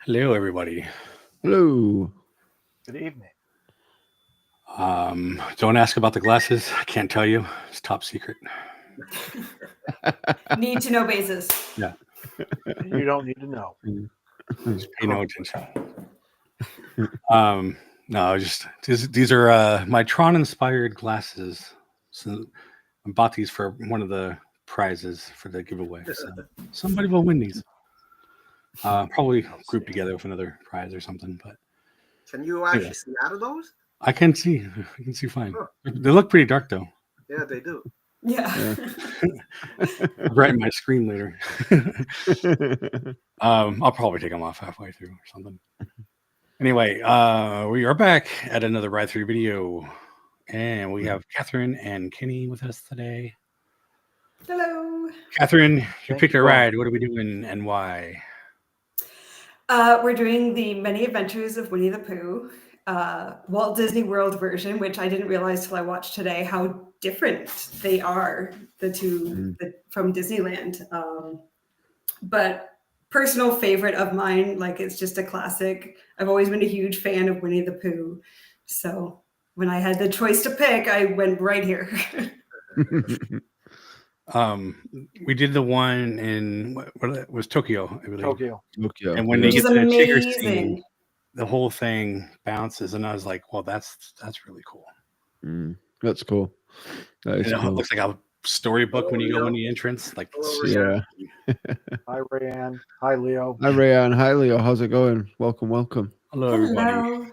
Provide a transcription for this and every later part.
Hello, everybody. Hello. Good evening. Don't ask about the glasses. I can't tell you. It's top secret. Need to know basis. Yeah, You don't need to know. just pay no attention. No, just these are my Tron-inspired glasses. So I bought these for one of the prizes for the giveaway. So somebody will win these. Probably grouped together with another prize or something. But Can you actually see out of those? I can see. I can see fine. They look pretty dark though. Yeah, they do. Yeah. I'll brighten my screen later. I'll probably take them off halfway through or something. Anyway, we are back at another ride-through video, and we have Catherine and Kenny with us today. Hello. Catherine, you Thank picked a you. ride. What are we doing and why? We're doing the Many Adventures of Winnie the Pooh, Walt Disney World version, which I didn't realize till I watched today how different they are, the two from Disneyland. But personal favorite of mine, like it's just a classic. I've always been a huge fan of Winnie the Pooh. So when I had the choice to pick, I went right here. We did the one in what was Tokyo, I believe. Tokyo. And when they Which get is to the Tigger amazing. scene, the whole thing bounces, and I was like, "Well, that's really cool." That's cool. That is It cool. looks like a storybook when you go in the entrance. Like, Yeah. Hi, Rayanne. Hi, Leo. Hi, Rayanne. Hi, Leo. How's it going? Welcome. hello, everybody. Hello.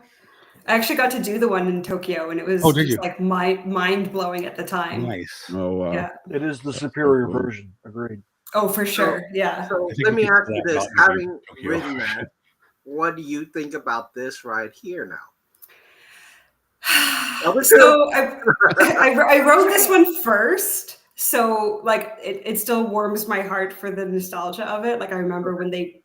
I actually got to do the one in Tokyo, and it was Oh, did just you? like mind blowing at the time. Nice. Oh, wow. Yeah. It is the superior cool. version. Agreed. Oh, for sure. Yeah. So I think let we me can ask do you that this: about having Tokyo. written that, what do you think about this right here now? So I wrote this one first. So like it still warms my heart for the nostalgia of it. Like I remember when they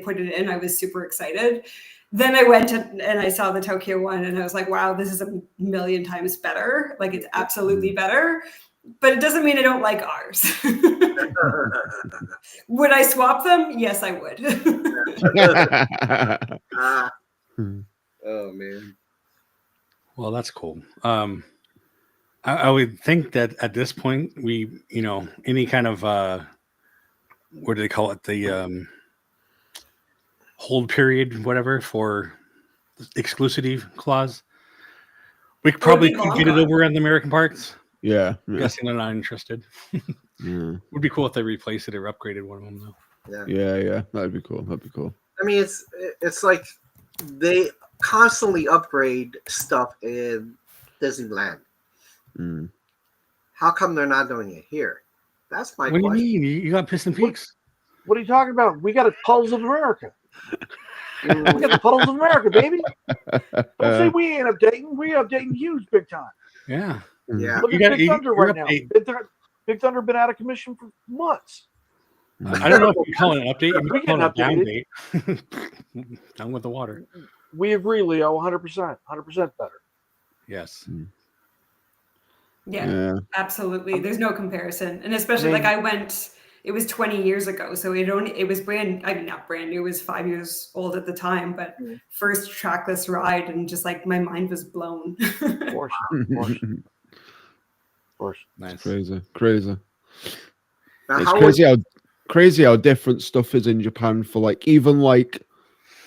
put it in, I was super excited. Then I went and I saw the Tokyo one, and I was like, wow, this is a million times better. Like it's absolutely better. But it doesn't mean I don't like ours. Would I swap them? Yes, I would. Oh man. Well, that's cool. I would think that at this point, any kind of what do they call it? The hold period, whatever, for exclusivity clause. We probably could get it over in the American parks. Yeah. I'm guessing they're not interested. Yeah. Would be cool if they replaced it or upgraded one of them, though. Yeah. That'd be cool. I mean, it's like they constantly upgrade stuff in Disneyland. How come they're not doing it here? That's my What question. do you mean? You got Piston Peaks? What are you talking about? We got a Puddles of America. We got the Puddles of America, baby. Don't say we ain't updating. We updating huge big time. Yeah. Yeah. Look You at gotta- Big you- Thunder you're right now. update- Big Thunder been out of commission for months. I don't know if you call it an update. You We might call it a down getting date. Down with the water. We agree, Leo. 100%. 100% better. Yes. Yeah, absolutely. There's no comparison. And especially like I went, it was 20 years ago. So it was not brand new, it was 5 years old at the time, but first trackless ride, and just like my mind was blown. Of course. Of course. Nice. Crazy. Now, It's crazy how different stuff is in Japan for like even like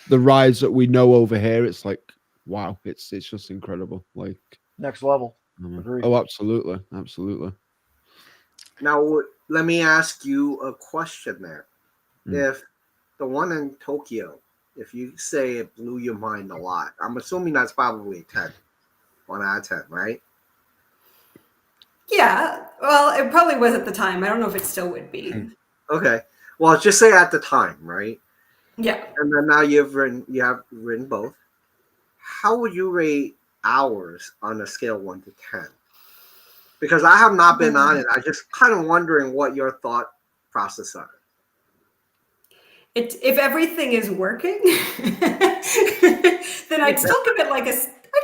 the rides that we know over here. It's like wow, it's just incredible. Like Next level. Agreed. oh, absolutely. Now, let me ask you a question there. If the one in Tokyo, if you say it blew your mind a lot, I'm assuming that's probably a 10. 1 out of 10, right? Yeah, well, it probably was at the time. I don't know if it still would be. Okay. Well, just say at the time, right? Yeah. And then now you have written both. How would you rate ours on a scale 1 to 10? Because I have not been on it. I just kind of wondering what your thought process are. If everything is working, then I'd still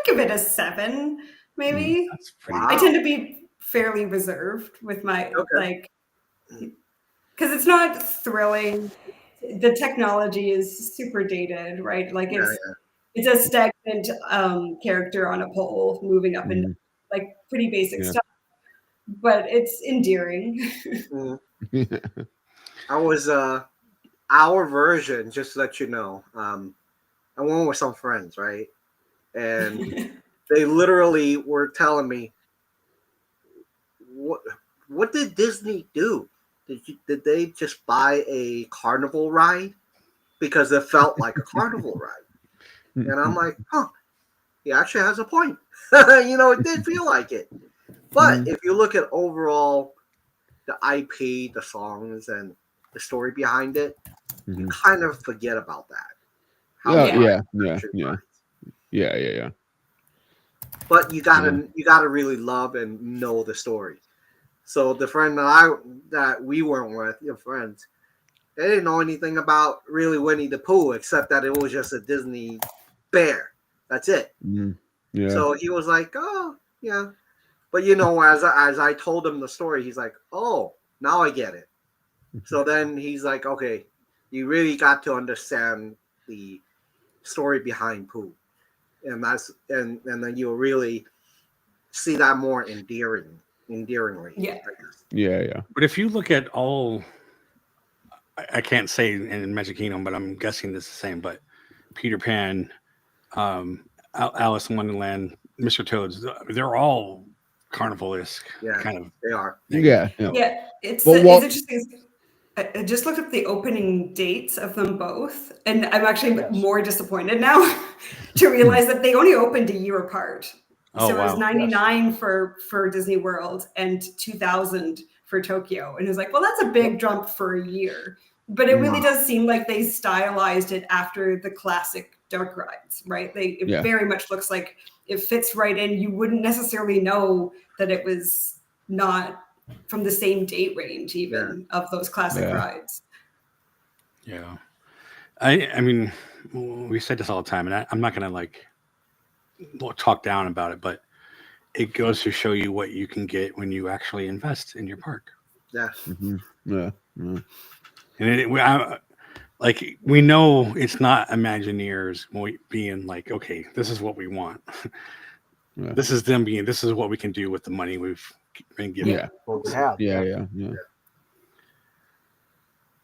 give it a 7, maybe. That's pretty. I tend to be fairly reserved with my because it's not thrilling. the technology is super dated, right? Like Yeah, it's a stagnant character on a pole moving up and like pretty basic stuff, but it's endearing. Mhm. I was our version, just to let you know. I went with some friends, right? And they literally were telling me, what did Disney do? Did they just buy a carnival ride? Because it felt like a carnival ride. And I'm like, huh, he actually has a point. It did feel like it. But if you look at overall the IP, the songs, and the story behind it, you kind of forget about that. Yeah. But you gotta really love and know the story. So the friend that we went with, your friends, they didn't know anything about really Winnie the Pooh except that it was just a Disney bear. That's it. Yeah. So he was like, "Oh, yeah." But as I told him the story, he's like, "Oh, now I get it." So then he's like, "Okay, you really got to understand the story behind Pooh, and then you'll really see that more endearingly." Yeah. But if you look at all, I can't say in Magic Kingdom, but I'm guessing this is the same. But Peter Pan, Alice in Wonderland, Mr. Toad's, they're all carnival-esque kind of. They are. Yeah. It's But interesting. I just looked up the opening dates of them both, and I'm actually more disappointed now to realize that they only opened a year apart. So it was 99 for Disney World and 2000 for Tokyo. And it was like, well, that's a big jump for a year. But it really does seem like they stylized it after the classic dark rides, right? It very much looks like it fits right in. You wouldn't necessarily know that it was not from the same date range even of those classic rides. Yeah. I mean, we say this all the time, and I'm not going to talk down about it, but it goes to show you what you can get when you actually invest in your park. Yeah. And we know it's not Imagineers being like, okay, this is what we want. This is them being, this is what we can do with the money we've been given. Yeah.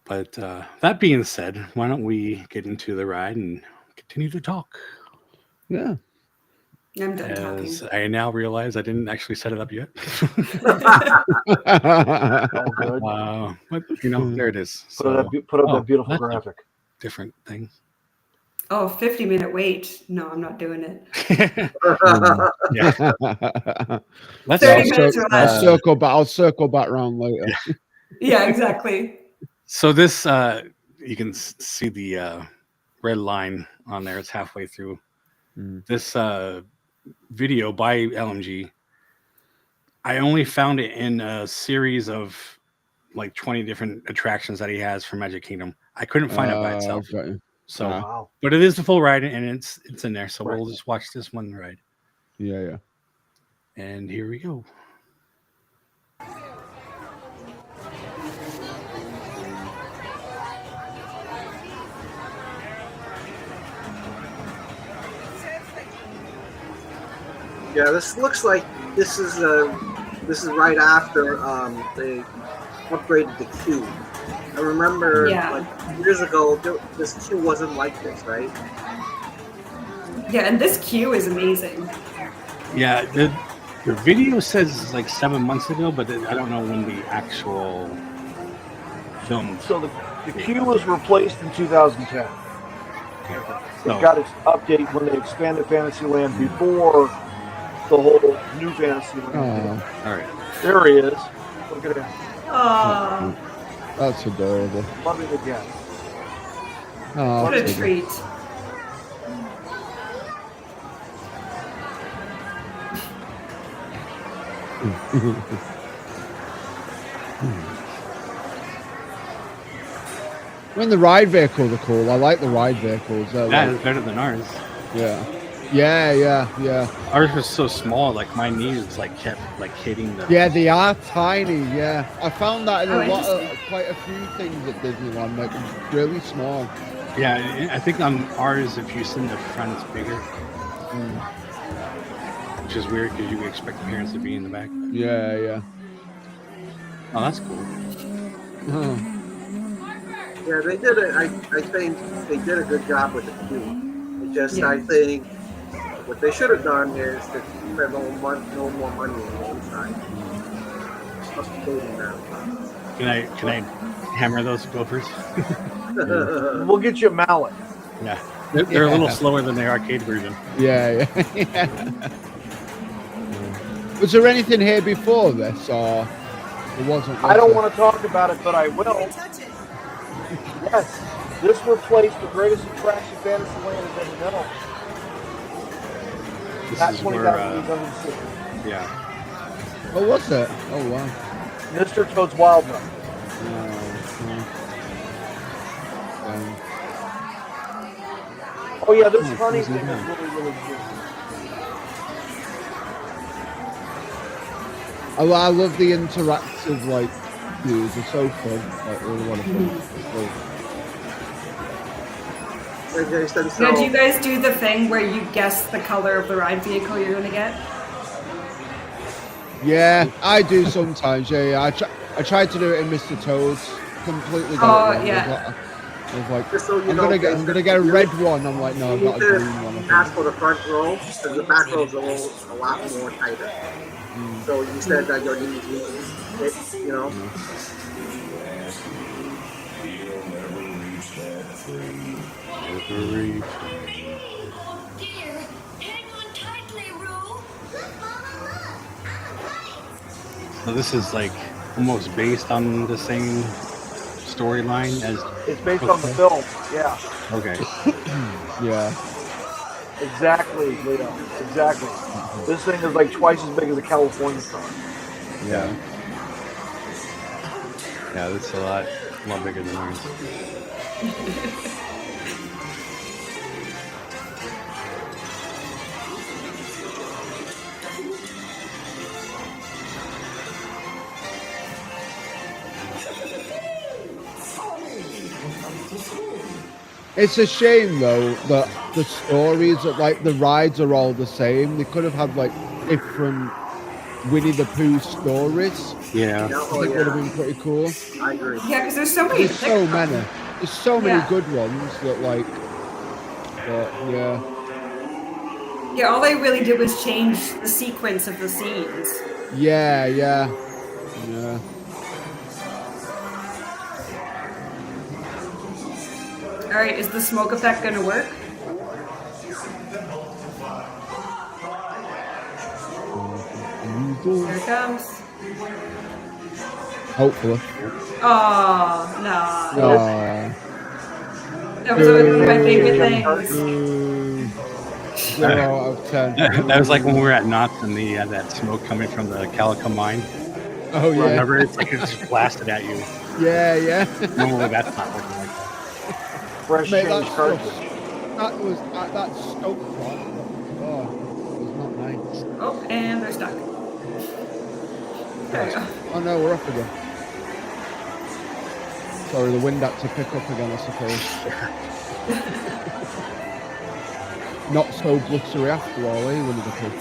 But that being said, why don't we get into the ride and continue to talk? Yeah. I'm done talking. I now realize I didn't actually set it up yet. All good. But there it is. Put up that beautiful graphic. Different thing. Oh, 50-minute wait. No, I'm not doing it. Let's 30 minutes or less. I'll circle back around later. Yeah, exactly. So this, you can see the red line on there. It's halfway through. This video by LMG, I only found it in a series of like 20 different attractions that he has for Magic Kingdom. I couldn't find it by itself. So, but it is the full ride, and it's in there. So we'll just watch this one ride. Yeah. And here we go. Yeah, this looks like this is right after they upgraded the queue. I remember like years ago, this queue wasn't like this, right? Yeah, and this queue is amazing. Yeah, the video says like 7 months ago, but I don't know when the actual film. So the queue was replaced in 2010. It got its update when they expanded Fantasyland before the whole new Fantasyland. All right. There he is. Look at him. Oh, that's adorable. Love it again. Oh, what a treat. When the ride vehicles are cool, I like the ride vehicles. That is better than ours. Yeah. Yeah. Ours was so small, like my knees like kept like hitting the. Yeah, they are tiny. Yeah, I found that in Oh, quite a few things at Disneyland, like really small. Yeah, I think on ours, if you sit in the front, it's bigger, which is weird because you would expect the parents to be in the back. Yeah. Oh, that's cool. Oh. Yeah, they did it. I think they did a good job with the queue. It just, Yeah. I think, what they should have done is to spend no more money on the inside. Updating them. Can I hammer those gophers? We'll get you a mallet. Yeah, they're a little slower than the arcade version. Yeah. Was there anything here before this, or it wasn't? I don't want to talk about it, but I will. Yes, this replaced the greatest attraction Fantasyland has ever known. This That's is 20,860. yeah. Oh, was it? Oh wow. Mr. Toad's Wild Run. Oh yeah, this honey thing is really cute. I love the interactive like views. They're so fun. Like really want to fun. Now, do you guys do the thing where you guess the color of the ride vehicle you're going to get? Yeah, I do sometimes. Yeah. I tried to do it in Mr. Toad's. Completely got it wrong. Yeah. I was like, Just so you I'm know, gonna get a red one. I'm like, no, I've you got a need to green one. I ask think. for the front row because the back row is a lot more tighter. So you said that your knees, you know. So this is like almost based on the same storyline as. It's based on the film. Yeah. Okay. Yeah. Exactly, Leo. Exactly. This thing is like twice as big as a California car. Yeah. Yeah, that's a lot bigger than ours. It's a shame though that the stories, that like the rides are all the same. They could have had like different Winnie the Pooh stories. Yeah. I think would have been pretty cool. I agree. Yeah, because there's so many. There's so many. There's so many Yeah. good ones that like. But yeah. Yeah, all they really did was change the sequence of the scenes. Yeah. All right, is the smoke effect going to work? Here it comes. Hopefully. Oh, no. That was Good. one of my favorite things. 0 out of 10. That was like when we were at Knott's and the that smoke coming from the Calico mine. Oh yeah. Remember, it's like it just blasted at you. Yeah. Normally that's not working like that. Fresh Mate, change that's cartridge. That was that Stoke one. Oh, it was not nice. Oh, and they're stuck. There we go. Oh no, we're off again. Sorry, the wind had to pick up again, I suppose. Not so buttery after all, eh, Winnie the Pooh?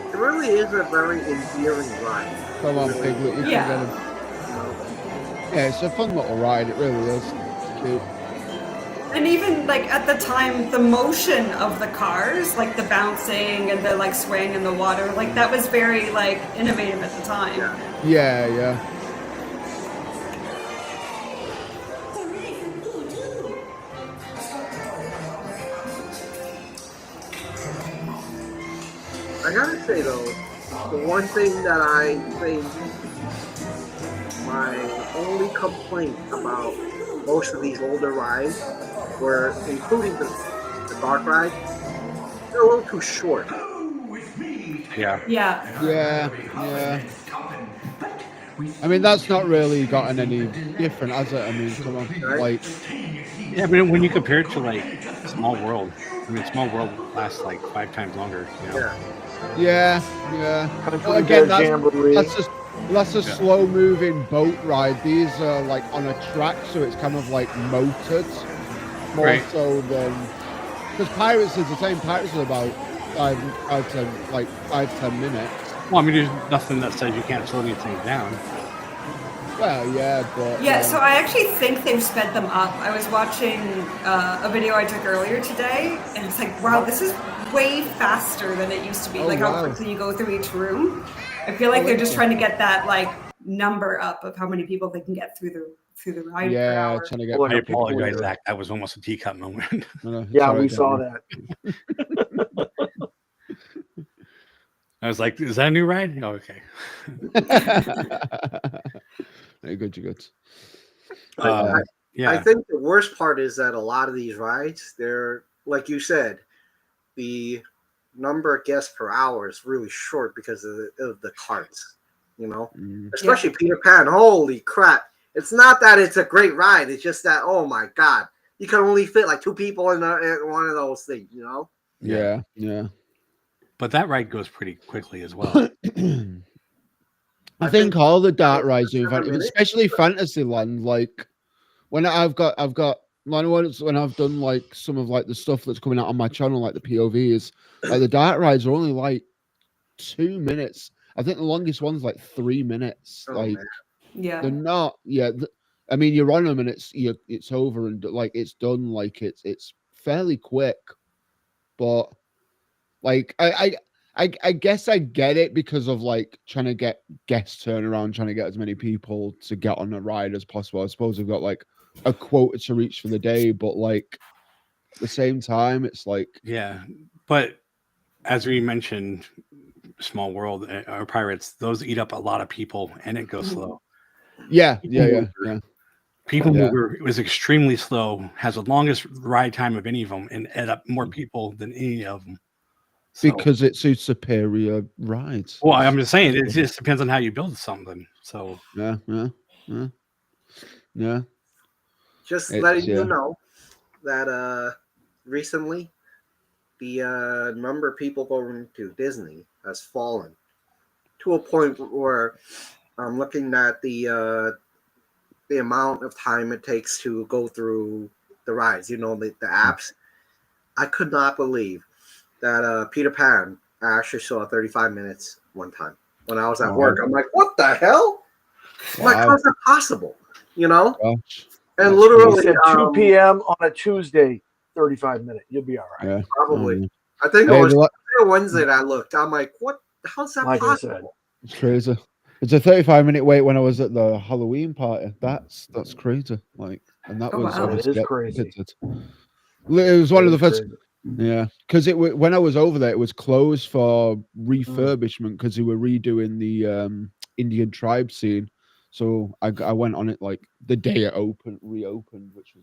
It really is a very endearing ride. Come on, Piglet, you Yeah. can get him. Yeah, it's a fun little ride, it really is. It's cute. And even like at the time, the motion of the cars, like the bouncing and the like swaying in the water, like that was very like innovative at the time. Yeah. I gotta say though, the one thing that I think my only complaint about most of these older rides were, including the dark ride, they're a little too short. Yeah. Yeah. Yeah. I mean, that's not really gotten any different, has it? I mean, come on, Right. like, Yeah, but when you compare it to like Small World, I mean, Small World lasts like 5 times longer. You know? Yeah. yeah. Country Again, Bear Jamboree. that's a slow-moving boat ride. These are like on a track, so it's kind of like motored more Right. so than because Pirates is the same. Pirates are about 5-10 minutes. Well, I mean, there's nothing that says you can't slow these things down. Well, yeah, but Yeah, so I actually think they've sped them up. I was watching a video I took earlier today, and it's like, wow, this is way faster than it used to be. Oh, like how wow. quickly you go through each room. I feel like they're just trying to get that like number up of how many people they can get through the ride per yeah, hour. trying to get. I apologize, Zach. That was almost a teacup moment. Yeah, we saw that. I was like, "Is that a new ride?" Oh, okay. You're good. Yeah. I think the worst part is that a lot of these rides, they're like you said, the number of guests per hour is really short because of the carts. You know, especially Peter Pan. Holy crap! It's not that it's a great ride. It's just that, oh my god, you can only fit like 2 people in one of those things. You know? Yeah. But that ride goes pretty quickly as well. I think all the dark rides do, 7 minutes. especially Fantasyland. Like when I've done like some of like the stuff that's coming out on my channel, like the POVs, like the dark rides are only like 2 minutes. I think the longest one's like 3 minutes. Oh, like man. Yeah. they're not. Yeah, I mean you're on them and it's over and like it's done. Like it's fairly quick, but like I guess I get it because of like trying to get guests turn around, trying to get as many people to get on a ride as possible. I suppose we've got like a quota to reach for the day, but like at the same time, it's like Yeah, but as we mentioned, Small World or Pirates, those eat up a lot of people, and it goes slow. yeah. People Mover was extremely slow, has the longest ride time of any of them, and add up more people than any of them. So, because it suits superior rides. well, I'm just saying, it just depends on how you build something. So Yeah. Just It's, letting yeah. you know that recently the number of people going to Disney has fallen to a point where I'm looking at the amount of time it takes to go through the rides, the apps. I could not believe that Peter Pan, I actually saw 35 minutes one time when I was at work. I'm like, what the hell? I'm like, how's that possible? Gosh. And That's literally At 2 p.m. on a Tuesday, 35 minutes. You'll be all right. Yeah. probably. I think it was Wednesday that I looked. I'm like, what? How's that Like I possible? said. It's crazy. It's a 35-minute wait when I was at the Halloween party. That's crazy. Like, and that Oh, was wow. It obviously is crazy. It was one of the first. Crazy. Yeah, because when I was over there, it was closed for refurbishment because they were redoing the Indian tribe scene. So I went on it like the day it reopened, which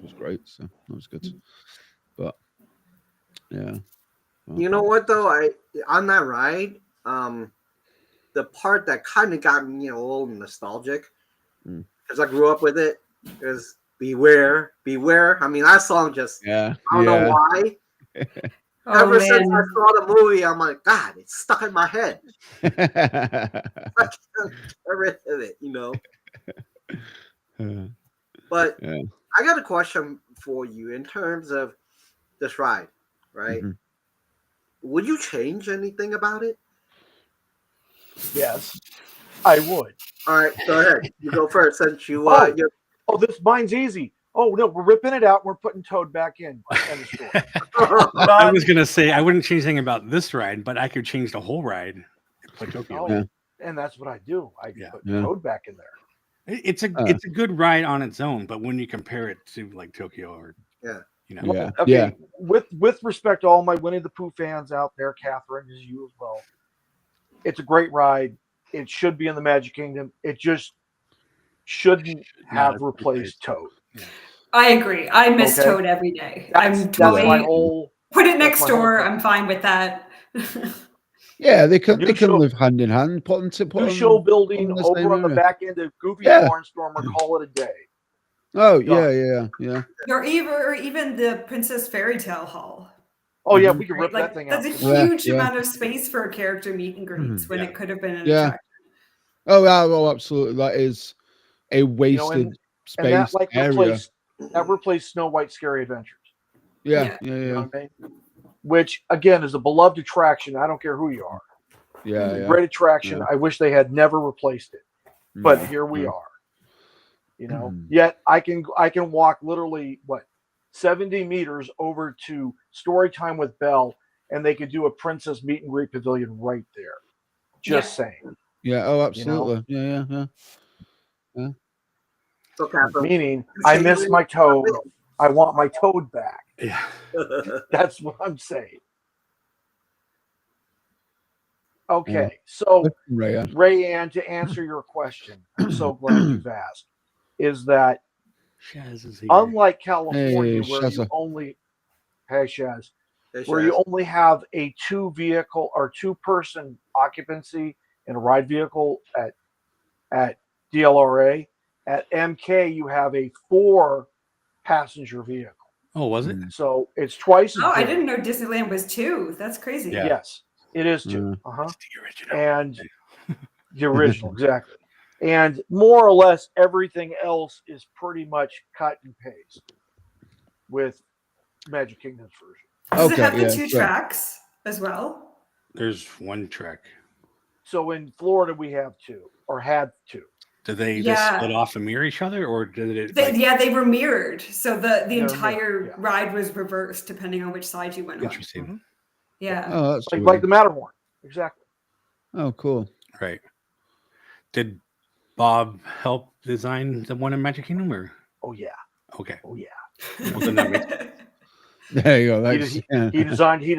was great. So that was good. But yeah, You know what though? On that ride, the part that kind of got me a little nostalgic because I grew up with it is "Beware, Beware." I mean, that song just I don't know why. Ever since I saw the movie, I'm like, God, it's stuck in my head. I can't get rid of it, But I got a question for you in terms of this ride, right? Mm-hmm. Would you change anything about it? Yes, I would. All right, go ahead. You go first since you. This mine's easy. Oh no, we're ripping it out. We're putting Toad back in. End of story. I was gonna say I wouldn't change anything about this ride, but I could change the whole ride. And put Tokyo. And that's what I do. I put Toad back in there. It's a good ride on its own, but when you compare it to like Tokyo or With respect to all my Winnie the Pooh fans out there, Catherine, as you as well, it's a great ride. It should be in the Magic Kingdom. It just shouldn't have replaced Toad. Yeah. I agree. I miss Toad every day. That's my whole. Put it next door. I'm fine with that. Yeah, they can New they can show- live hand in hand. Put them New show building in the over same on the area. back end of Goofy Yeah. Barnstormer. Call it a day. Oh Done. yeah. Or even the Princess Fairy Tale Hall. Oh yeah, Mhm. we can Right? rip that Like thing that's out. a Yeah, huge yeah. amount of space for a character meet and greets when Yeah. it could have been an Yeah. attraction. Oh yeah, well, absolutely. That is a wasted and space that like area. replaced Snow White Scary Adventures. Yeah. You know what I mean? Which again is a beloved attraction. I don't care who you are. Yeah. Great attraction. Yeah. I wish they had never replaced it, but Mm, here we mm. are. You know, Mm. yet I can walk literally 70 meters over to Storytime with Belle, and they could do a princess meet and greet pavilion right there. Just saying. Yeah. Oh, absolutely. Yeah. So, Catherine, Meaning, I miss my toad. I want my toad back. Yeah. That's what I'm saying. Okay, so Rayanne. Rayanne, to answer your question, I'm so glad you've asked. Is that Shaz is here. unlike California, Hey, where you Shazza. only Shaz, Hey, where Shaz. you only have a 2-vehicle or 2-person occupancy in a ride vehicle at DLRA, at MK you have a 4-passenger vehicle. Oh, was it? Mm. So it's twice as Oh, I big. didn't know Disneyland was 2. That's crazy. Yeah. Yes, it is 2. Mm. It's the original. And the original, exactly. And more or less everything else is pretty much cut and paste with Magic Kingdom's version. Does it Okay, have the yeah, 2 sure. tracks as well? There's one track. So in Florida we have 2, or had 2. Did they Yeah. just split off and mirror each other, or did it? They were mirrored. So the They were entire mirrored, yeah. ride was reversed depending on which side you went on. Interesting. Yeah. Oh, that's Like the Matterhorn. Exactly. Oh, cool. Right. Did Bob help design the one in Magic Kingdom, or? Oh yeah. Okay. Oh yeah. Well, then that makes sense. There you go. That's, He designed. He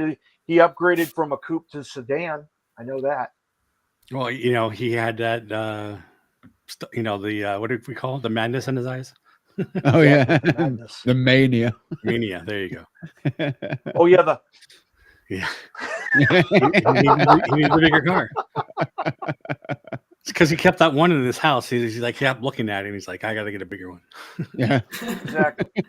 upgraded from a coupe to sedan. I know that. Well, he had that. The what did we call it? The madness in his eyes. Oh yeah, Exactly, the madness. the mania. Mania. There you go. Oh yeah. Yeah. He needs a bigger car. It's because he kept that one in his house. He's like kept looking at it, and he's like, I got to get a bigger one. Yeah. Exactly.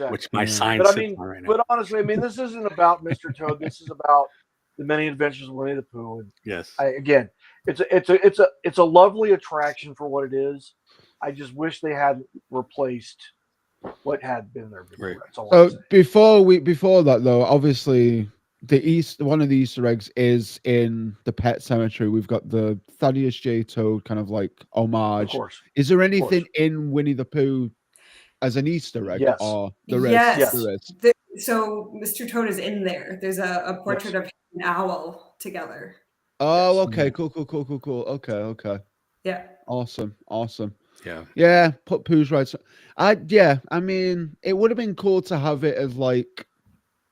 Which my Yeah. sign But I sits mean, on right now. but honestly, I mean, this isn't about Mr. Toad. This is about the many adventures of Winnie the Pooh. And Yes. again, it's a lovely attraction for what it is. I just wish they had replaced what had been there before. Right. That's all So I'm saying. before that though, obviously one of the Easter eggs is in the Pet Cemetery. We've got the Thaddeus J. Toad kind of like Of homage. course. Is there anything in Winnie the Pooh as an Easter egg? Yes. Or there is? Yes. There is. So Mr. Toad is in there. There's a portrait of him and Owl together. Oh, Yes. okay. Cool. Okay. Yeah. Awesome. Yeah. Yeah, put Pooh's right. I mean, it would have been cool to have it as like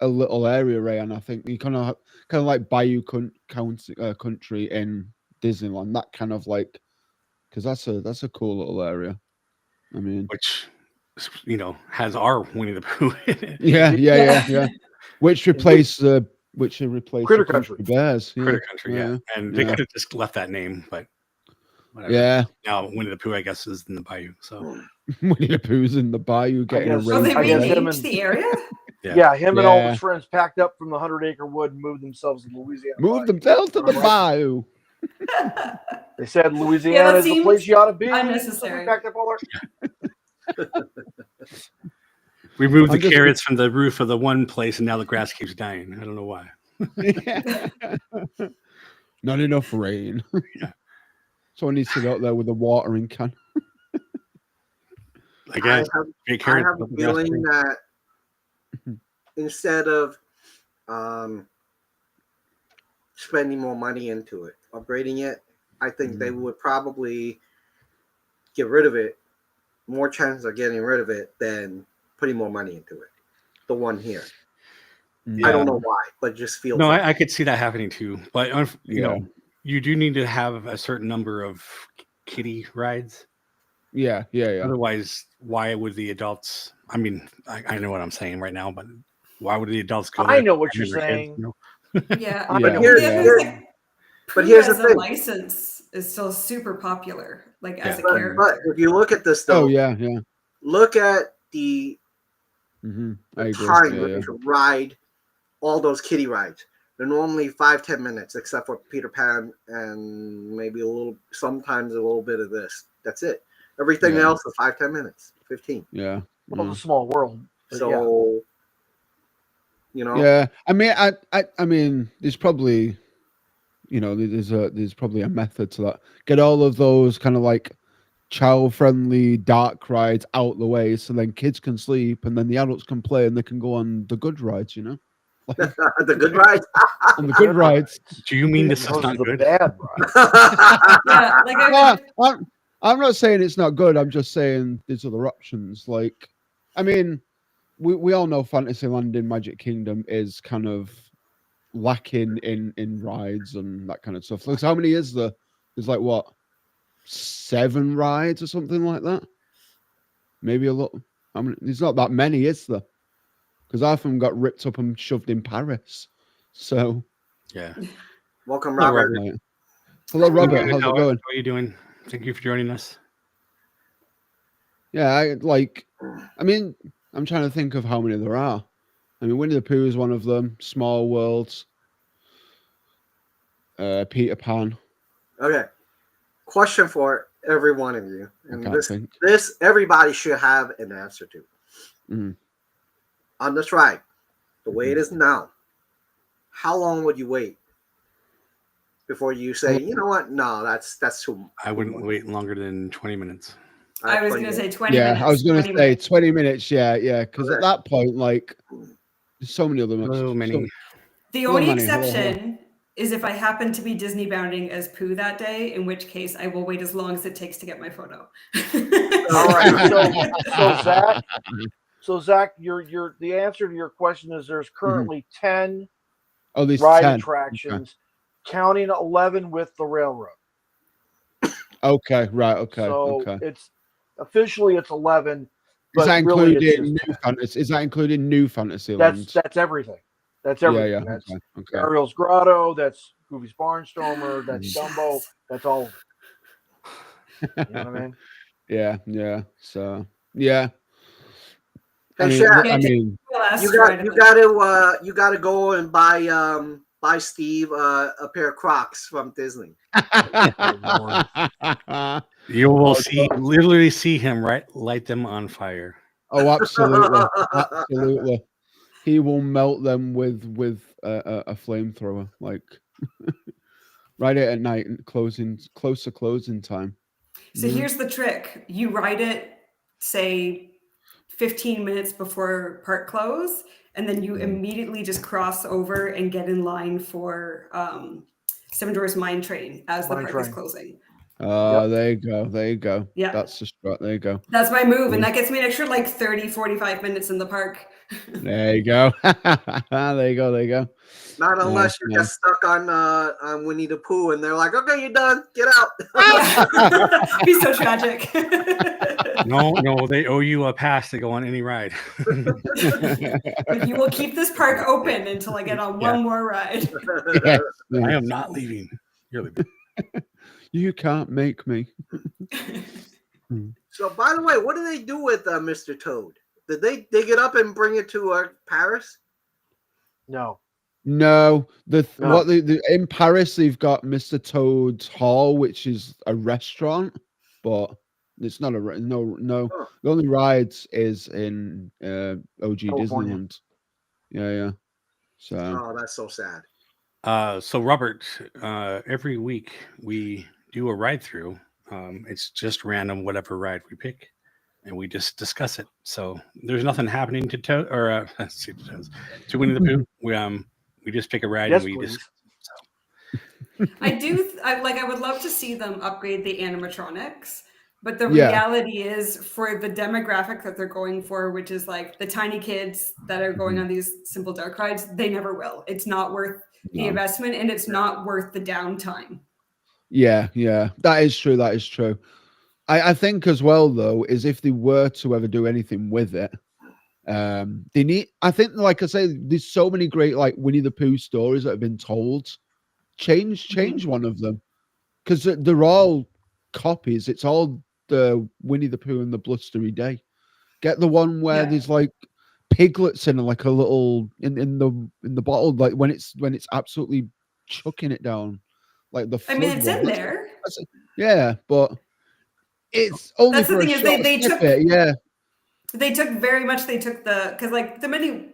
a little area, Ray, and I think you kind of like Bayou Country in Disneyland. That kind of like, because that's a cool little area. I mean, Which has our Winnie the Pooh in it. yeah. Which replaced Critter the Country. Bears. Critter Country, yeah. And they yeah. could have just left that name, but whatever. Yeah, Now Winnie the Pooh, I guess, is in the Bayou. So Winnie the Pooh's in the Bayou getting a guess- Oh, raise. they I guess him renamed and- the area? Yeah, him and all Yeah. his friends packed up from the 100-acre wood and moved themselves to Louisiana. Move themselves to the Bayou. They said Louisiana is the seems place you ought to be. unnecessary. So we packed up all our. we moved I'm the just- carrots from the roof of the one place, and now the grass keeps dying. I don't know why. Not enough rain. Yeah. Someone needs to go out there with a watering can. I guess I have a feeling that instead of spending more money into it, upgrading it, I think they would probably get rid of it. More chance of getting rid of it than putting more money into it. The one here. I don't know why, but it just feels. No, Mm. I could see that happening too. But you do need to have a certain number of kiddie rides. Yeah. Otherwise, why would the adults? I mean, I know what I'm saying right now, but why would the adults go? I there know what and you're their kids, saying. Yeah, I Yeah. know. Here- the other here- thing is, like, but Pooh here's the as a thing. license is still super popular, like as a Yeah. But character. if you look at this though, Oh yeah, yeah. look at the I agree. time Yeah, yeah. to ride all those kiddie rides. They're normally 5-10 minutes, except for Peter Pan and maybe sometimes a little bit of this. That's it. Everything Yeah. else is 5-10 minutes, 15. Yeah. Well, it's a small world. But yeah. So, you know, Yeah. I mean, there's probably, there's probably a method to that. Get all of those kind of like child-friendly dark rides out the way, so then kids can sleep, and then the adults can play, and they can go on the good rides. Like, the good ride. on the good rides. Do you mean this is Those not are the good? bad rides. Yeah, like I would, I'm not saying it's not good. I'm just saying there's other options. Like, I mean, we all know Fantasyland in Magic Kingdom is kind of lacking in rides and that kind of stuff. Like, so how many is there? There's like what, 7 rides or something like that? Maybe a lot. I mean, there's not that many, is there? Because half of them got ripped up and shoved in Paris. So, Yeah. Welcome, Hello, Robert. like, hello, Robert. How's it How going? are you doing? Thank you for joining us. Yeah, I mean, I'm trying to think of how many there are. I mean, Winnie the Pooh is one of them. Small Worlds. Peter Pan. Okay. Question for every one of you. I And can't think. this everybody should have an answer to. Mhm. On this ride, the way it is now, how long would you wait before you say, you know what? No, that's too. I wouldn't wait longer than 20 minutes. I was going to say 20 Yeah, minutes. I was going to 20 say minutes. 20 minutes. Yeah. Because Okay. at that point, like, there's so many of them. So many. The Hello, only Manny. Hello, exception is if I happen to be Disney bounding as Pooh that day, in which case I will wait as long as it takes to get my photo. All right. So Zach, the answer to your question is there's currently 10 Oh, there's ride 10. attractions, counting 11 with the railroad. Okay, right. Okay. So Okay. it's officially it's 11. But Is that really including it's new just 10. fantasy? Is that including new Fantasyland? That's everything. That's everything. Yeah. That's Okay. Ariel's Grotto. That's Goofy's Barnstormer. That's Yes. Dumbo. That's all of it. You know what I mean? Yeah. So, yeah. Hey, Shaq, I mean, you gotta go and buy Steve a pair of Crocs from Disney. You will literally see him light them on fire. Oh, absolutely. He will melt them with a flamethrower, like right at night and closer closing time. So here's the trick. You ride it, say, 15 minutes before park close, and then you immediately just cross over and get in line for Seven Dwarfs Mine Train as the park is closing. There you go. Yeah. That's the strat. There you go. That's my move, and that gets me an extra like 30, 45 minutes in the park. There you go. There you go. Not unless you get stuck on Winnie the Pooh and they're like, okay, you're done. Get out. Yeah. Be so tragic. No, they owe you a pass to go on any ride. But you will keep this park open until I get on one more ride. I am not leaving. You're leaving. You can't make me. So, by the way, what do they do with Mr. Toad? Did they dig it up and bring it to Paris? No. No, in Paris they've got Mr. Toad's Hall, which is a restaurant, but it's not no. Huh. The only rides is in OG California. Disneyland. Yeah. So Oh, that's so sad. So Robert, every week we do a ride through. It's just random, whatever ride we pick, and we just discuss it. So there's nothing happening to Toad or to Winnie the Pooh. We just pick a ride Yes, and we please. just. I would love to see them upgrade the animatronics, but the Yeah. reality is for the demographic that they're going for, which is like the tiny kids that are going on these simple dark rides, they never will. It's not worth the investment, and it's not worth the downtime. Yeah, that is true. I think as well though is if they were to ever do anything with it, They need. I think, like I say, there's so many great like Winnie the Pooh stories that have been told. Change one of them, because they're all copies. It's all the Winnie the Pooh and the Blustery Day. Get the one where Yeah. there's like piglets in like a little in the bottle, like when it's absolutely chucking it down, like the I mean, flood it's one. in there. Yeah, but it's only That's the for a thing is short they took snippet. Yeah, they took because like the many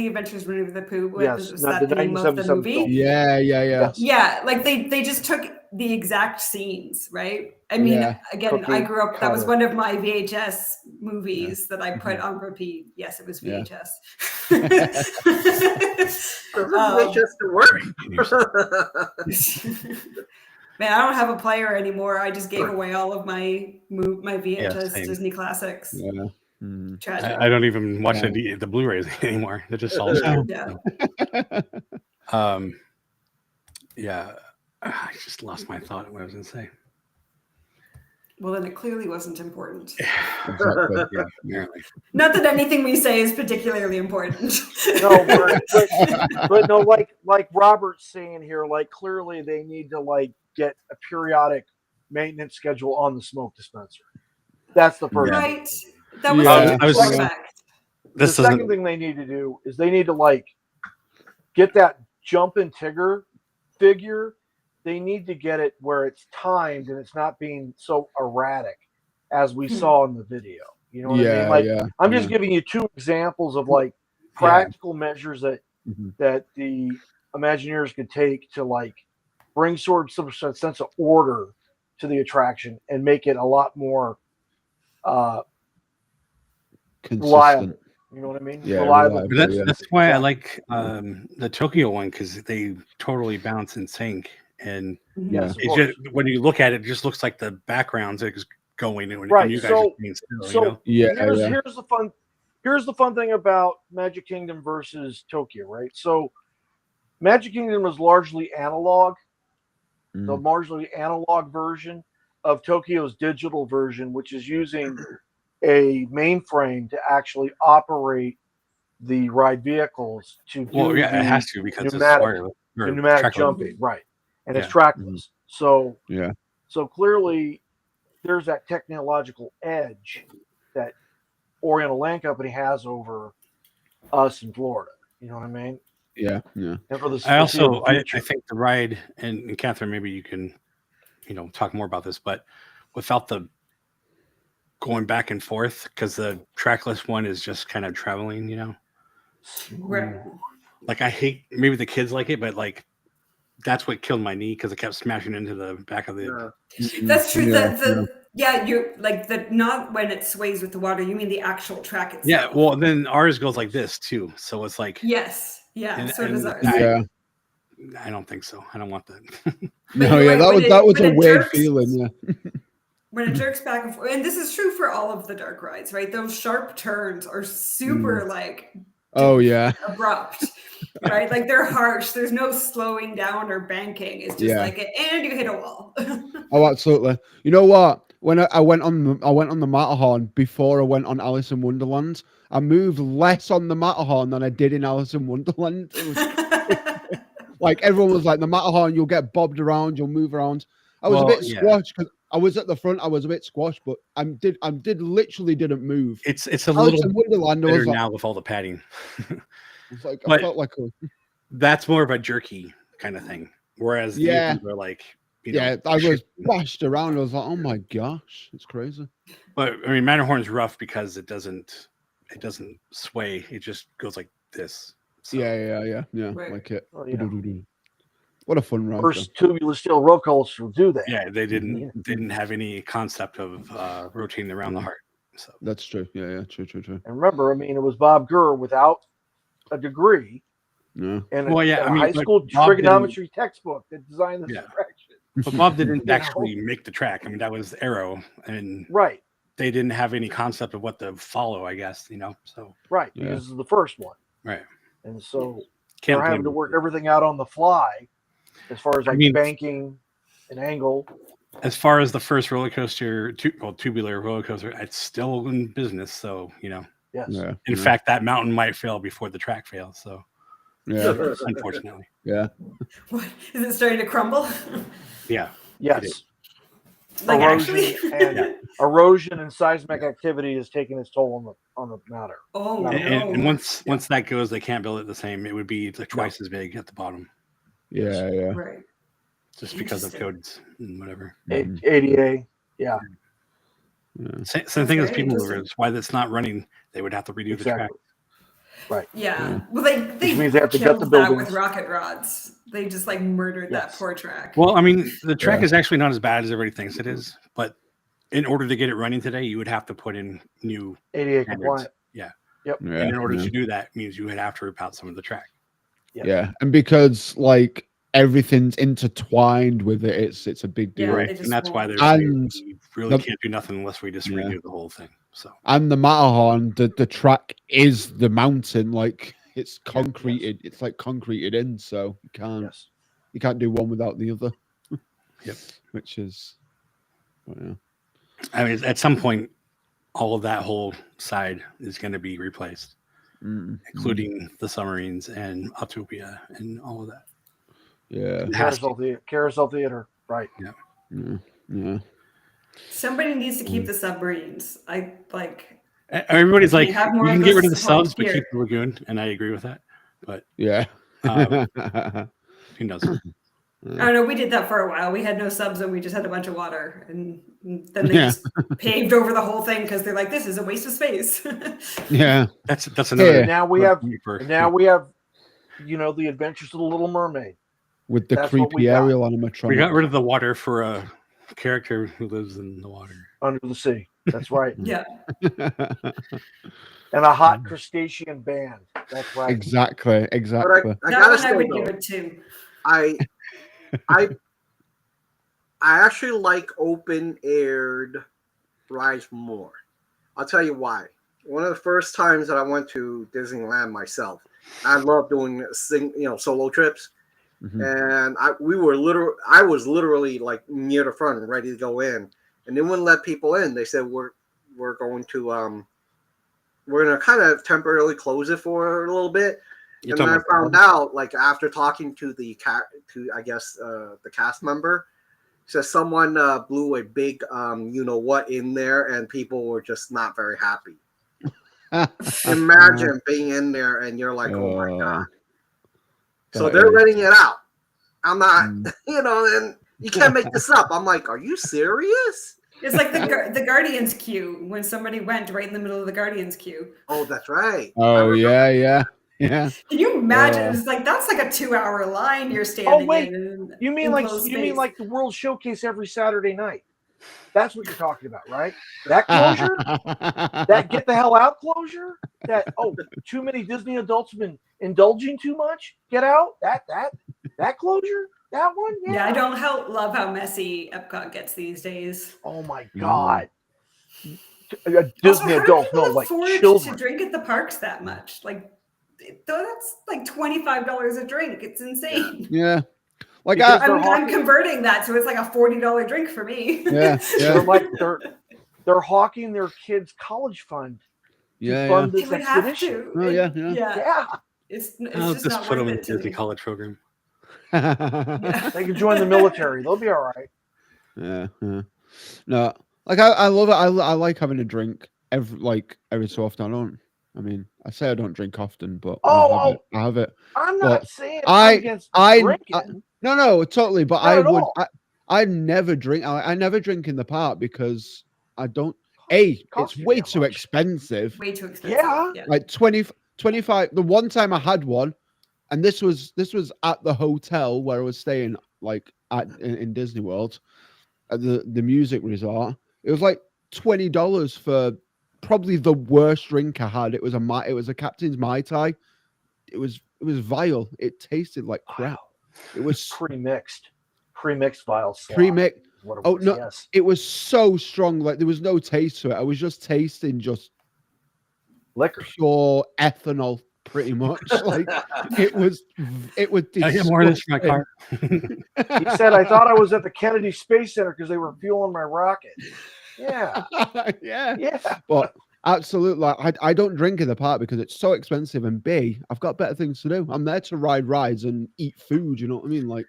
Adventures of Winnie the Pooh Yes, was no, that the name of the 1977 movie? film. yeah. Yes. Yeah, like they just took the exact scenes, right? I mean, Yeah. again, I Cookie grew up. That was cutter. one of my VHS movies that I put on repeat. Yes, it was Yeah. VHS. Doesn't just work. Man, I don't have a player anymore. I just gave away all of my VHS same. Disney classics. Yeah. Mm. Tragic. I don't even watch Yeah. the Blu-rays anymore. They're just all stored. Yeah. Yeah. I just lost my thought of what I was going to say. Well, then it clearly wasn't important. Exactly. Yeah, apparently. Not that anything we say is particularly important. No, but no, like Robert's saying here, like clearly they need to like get a periodic maintenance schedule on the smoke dispenser. That's the first thing. Right. That was Yeah. I was- perfect. The This second doesn't. thing they need to do is they need to like get that Jumpin' Tigger figure. They need to get it where it's timed and it's not being so erratic as we saw in the video. You know what I mean? Like I'm just giving you two examples of like practical measures that that the Imagineers could take to like bring sort of some sense of order to the attraction and make it a lot more reliable. Consistent. You know what I mean? Yeah, reliable. But Yeah. that's why I like the Tokyo one, because they totally bounce in sync, and Yes, of it course. just, when you look at it, it just looks like the backgrounds is going, and Right, you guys so- are being still, So you know? Yeah. here's the fun thing about Magic Kingdom versus Tokyo, right? So Magic Kingdom was largely analog, the largely analog version of Tokyo's digital version, which is using a mainframe to actually operate the ride vehicles to do Well, yeah, the it has to, because it's pneumatic- wireless. the or pneumatic trackless. jumping, right? And it's Yeah. trackless. So Yeah. So clearly, there's that technological edge that Oriental Land Company has over us in Florida. You know what I mean? Yeah. And for the I also, foreseeable I future. think the ride, and Catherine, maybe you can, talk more about this, but without the going back and forth, because the trackless one is just kind of traveling, Right. like I hate, maybe the kids like it, but like that's what killed my knee, because it kept smashing into the back of the. That's true. Yeah. You're like the not when it sways with the water. You mean the actual track itself? Yeah, well, then ours goes like this too, so it's like. Yes. Yeah. And- So does and ours. Yeah. I don't think so. I don't want that. No, you're yeah, right, that was when a weird jerks- feeling. Yeah. When it jerks back and forth, and this is true for all of the dark rides, right? Those sharp turns are super like Oh yeah. abrupt, right? Like they're harsh. There's no slowing down or banking. It's just like and you hit a wall. Oh, absolutely. You know what? When I went on the Matterhorn before I went on Alice in Wonderland, I moved less on the Matterhorn than I did in Alice in Wonderland. It was like everyone was like, the Matterhorn, you'll get bobbed around, you'll move around. I was a bit squashed because I was at the front. I was a bit squashed, but I literally didn't move. It's a Alice little in Wonderland, I better was like, now with all the padding. it's like I But- felt like That's more of a jerky kind of thing. Whereas the Yeah. are like, I was bashed around. I was like, oh my gosh, it's crazy. But I mean, Matterhorn's rough because it doesn't sway. It just goes like this. So, Yeah, Right. like it. Well, you know, What a fun ride. first tubular steel roll coaster will do that. Yeah, they didn't have any concept of rotating around the heart. So That's true. Yeah, true. And remember, I mean, it was Bob Gurr without a degree Yeah. and Well, yeah, a I mean, high but school Bob trigonometry textbook that designed this Yeah. attraction. but Bob didn't know? actually make the track. I mean, that was Arrow, and Right, they didn't have any concept of what to follow, I guess, So right. Yeah. Because this is the first one. right. And so Can't they're having to blame work everything out on the fly as far as I like mean- banking and angle. As far as the first roller coaster, tubular roller coaster, it's still in business. So Yes. Yeah. In fact, that mountain might fail before the track fails. So, Yeah. unfortunately, Yeah. What is it starting to crumble? yeah. Yes. Like Erosion actually? and erosion and seismic activity is taking its toll on the matter. Oh No. And no! once that goes, they can't build it the same. It would be like twice as big at the bottom, Yeah. Yeah. Right. just because of Interesting. codes and whatever. ADA. Yeah. Same That's thing as very people interesting. movers. Why that's not running? They would have to redo the track. Exactly. Right. Yeah. Well, they Which means they have to gut killed the that buildings. with rocket rods. They just like murdered that Yes. poor track. Well, I mean, the track Yeah. is actually not as bad as everybody thinks it is, but in order to get it running today, you would have to put in new ADA standards. compliant. Yeah. Yep. Yeah. And in order yeah. to do that means you would have to rip out some of the track. Yes. Yeah, and because like everything's intertwined with it, it's a big deal. Yeah, Right. they just And that's why won't. they're saying And we really the- can't do nothing unless we just Yeah. redo the whole thing. So And the Matterhorn, the track is the mountain, like it's concreted. It's like concreted in, so Yes. you can't do one without the other. Yep. Which is, yeah. I mean, at some point, all of that whole side is going to be replaced, including the submarines and Autopia and all of that. Yeah. It has to. Carousel Theater. Right. Yeah. Yeah. Somebody needs to keep the submarines. I like. Everybody's like, We have you more can of get those rid of the subs, but here. keep the Lagoon, and I agree with that. But Yeah. who knows? I don't know. We did that for a while. We had no subs and we just had a bunch of water, and then they Yeah. just paved over the whole thing because they're like, "This is a waste of space." Yeah. That's another. Yeah. Now we have. for- Now we have. The Adventures of the Little Mermaid. With the That's what we creepy got. aerial animatronic. we got rid of the water for a character who lives in the water. Under the Sea. That's right. Yeah. And a hot crustacean band. That's right. Exactly. But Exactly. I That gotta one I say would though, give it to. I actually like open aired rides more. I'll tell you why. One of the first times that I went to Disneyland myself, I love doing solo trips, and I was literally like near the front and ready to go in, and they wouldn't let people in. They said we're going to kind of temporarily close it for a little bit. And then I found out, like after talking to the cast member, says someone blew a big in there, and people were just not very happy. Imagine being in there and you're like, oh my god. So they're letting it out. I'm not, and you can't make this up. I'm like, are you serious? It's like the Guardians queue when somebody went right in the middle of the Guardians queue. Oh, that's right. Oh yeah. Can you imagine? It's like that's like a 2-hour line you're standing wait. in. You mean like the World Showcase every Saturday night? That's what you're talking about, right? That closure? That get the hell out closure? That too many Disney adults have been indulging too much? Get out? That closure? That one? Yeah, I don't love how messy Epcot gets these days. Oh my god. Also, Disney how do adults people know like afford children. to drink at the parks that much? Like that's like $25 a drink. It's insane. Yeah. Like Because I'm converting that, so it's like a $40 drink for me. yeah. They're hawking their kids' college fund to fund They this would have expedition. to. Oh, yeah. Yeah. It's I'll just just not put them worth in it the to Disney me. college program. Yeah. They can join the military. They'll be all right. Yeah. No, like I love it. I like having a drink every so often. I say I don't drink often, but I have it. I'm But not saying I'm against drinking. No, totally. But Not at all. I never drink. I never drink in the park because I don't. It's Costs you way that too much. expensive. Way too expensive. Yeah. Like 25. The one time I had one, and this was at the hotel where I was staying, like in Disney World, at the music resort. It was like $20 for probably the worst drink I had. It was a Captain's Mai Tai. It was vile. It tasted like crap. Wow. It was Pre-mixed vile slop. pre-mixed. is what it Oh was, no, yes. it was so strong. Like there was no taste to it. I was just tasting just Liquor. pure ethanol, pretty much. Like it was. I get more of this for my car. He said, I thought I was at the Kennedy Space Center because they were fueling my rocket. Yeah. yeah. Yeah. But Absolutely. I don't drink in the park because it's so expensive, and B, I've got better things to do. I'm there to ride rides and eat food. You know what I mean? Like,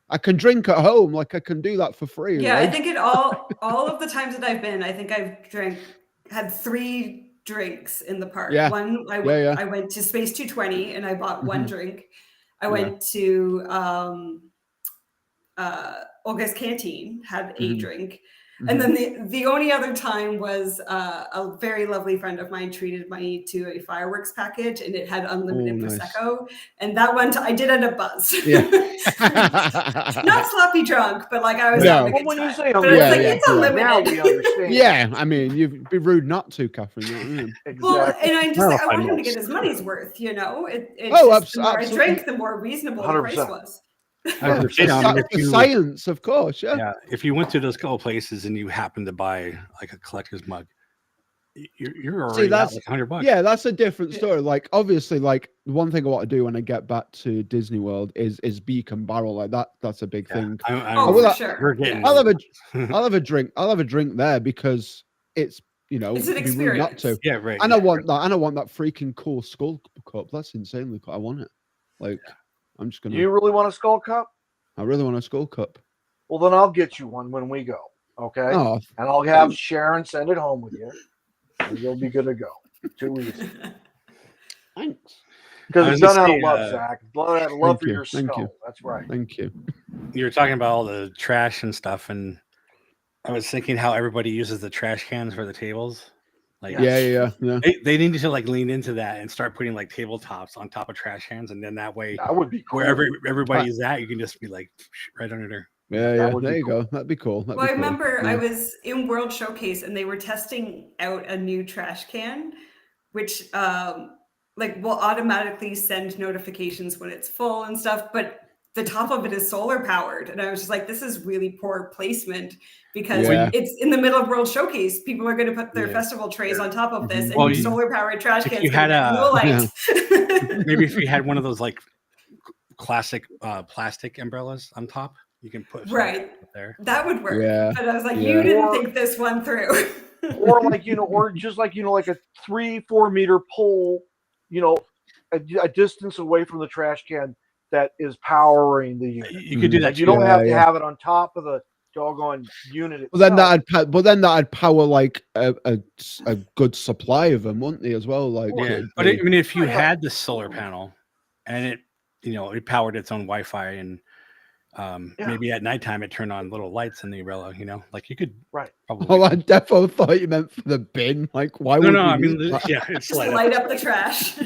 I can drink at home. Like, I can do that for free. Yeah, like. I think it all of the times that I've been, I think I've had 3 drinks in the park. Yeah. One, I went to Space 220 and I bought one drink. I went to Olga's Canteen, had a drink. And then the only other time was a very lovely friend of mine treated me to a fireworks package, and it had unlimited Prosecco. And that one, I did end up buzzed. Yeah. Not sloppy drunk, but like I was having a good When you time. say But unlimited, it's unlimited. now we understand. Yeah, I mean, you'd be rude not to, Catherine. You know what I mean? Exactly. Well, and I just Well, I want him to almost. get his money's worth, you know. Oh, the more I absolutely. drank, the more reasonable the price 100%. was. I was gonna say, I mean, if The you- science, of course. Yeah. Yeah, if you went to those couple places and you happened to buy like a collector's mug, you're already that's- out like $100. Yeah, that's a different story. Like, obviously, like the one thing I want to do when I get back to Disney World is beak and barrel. Like that's a big thing. Oh, will for I- sure. We're getting. I'll have a drink. I'll have a drink there because it's It's an it'd be rude not experience. to. Yeah, right. And I want that. And I want that freaking cool skull cup. That's insanely cool. I want it. Like, I'm just gonna. You really want a skull cup? I really want a skull cup. Well, then I'll get you one when we go. Okay. Oh, And I'll have Sharon send it home with you, and you'll be good to go. Too easy. thanks. Because I it's was done out gonna of say, love, Zach. Out of love Thank for you, your thank skull. you. That's right. Thank you. You were talking about all the trash and stuff, and I was thinking how everybody uses the trash cans for the tables. Like, Yeah. they need to like lean into that and start putting like tabletops on top of trash cans, and then that way, That would be cool. wherever everybody is at, you can just be like right under there. Yeah. would There be you cool. go. That'd be cool. Well, I remember I was in World Showcase and they were testing out a new trash can, which like will automatically send notifications when it's full and stuff, but the top of it is solar powered. And I was just like, this is really poor placement because Yeah. it's in the middle of World Showcase. People are going to put their Yeah. festival trays on top of this, and Well, your you- solar powered trash if cans you had no light. Maybe if you had one of those like classic plastic umbrellas on top, you can put Right. up there. That would work. Yeah. But I was like, Yeah. you didn't Or- think this one through. Or like, or just like, like a 3-4 meter pole, a distance away from the trash can that is powering the unit. You could do that. Like, you too. don't have to Yeah. have it on top of the doggone unit itself. Well, then that'd power like a good supply of them, wouldn't they, as well? Like, Yeah, it'd but be- I mean, if you Yeah. had the solar panel and it powered its own Wi-Fi, and maybe at nighttime it turned on little lights in the umbrella, like you could Right. probably. Oh, I definitely thought you meant for the bin. Like, why would no, we I mean, need that? yeah, it's Just like light up the trash.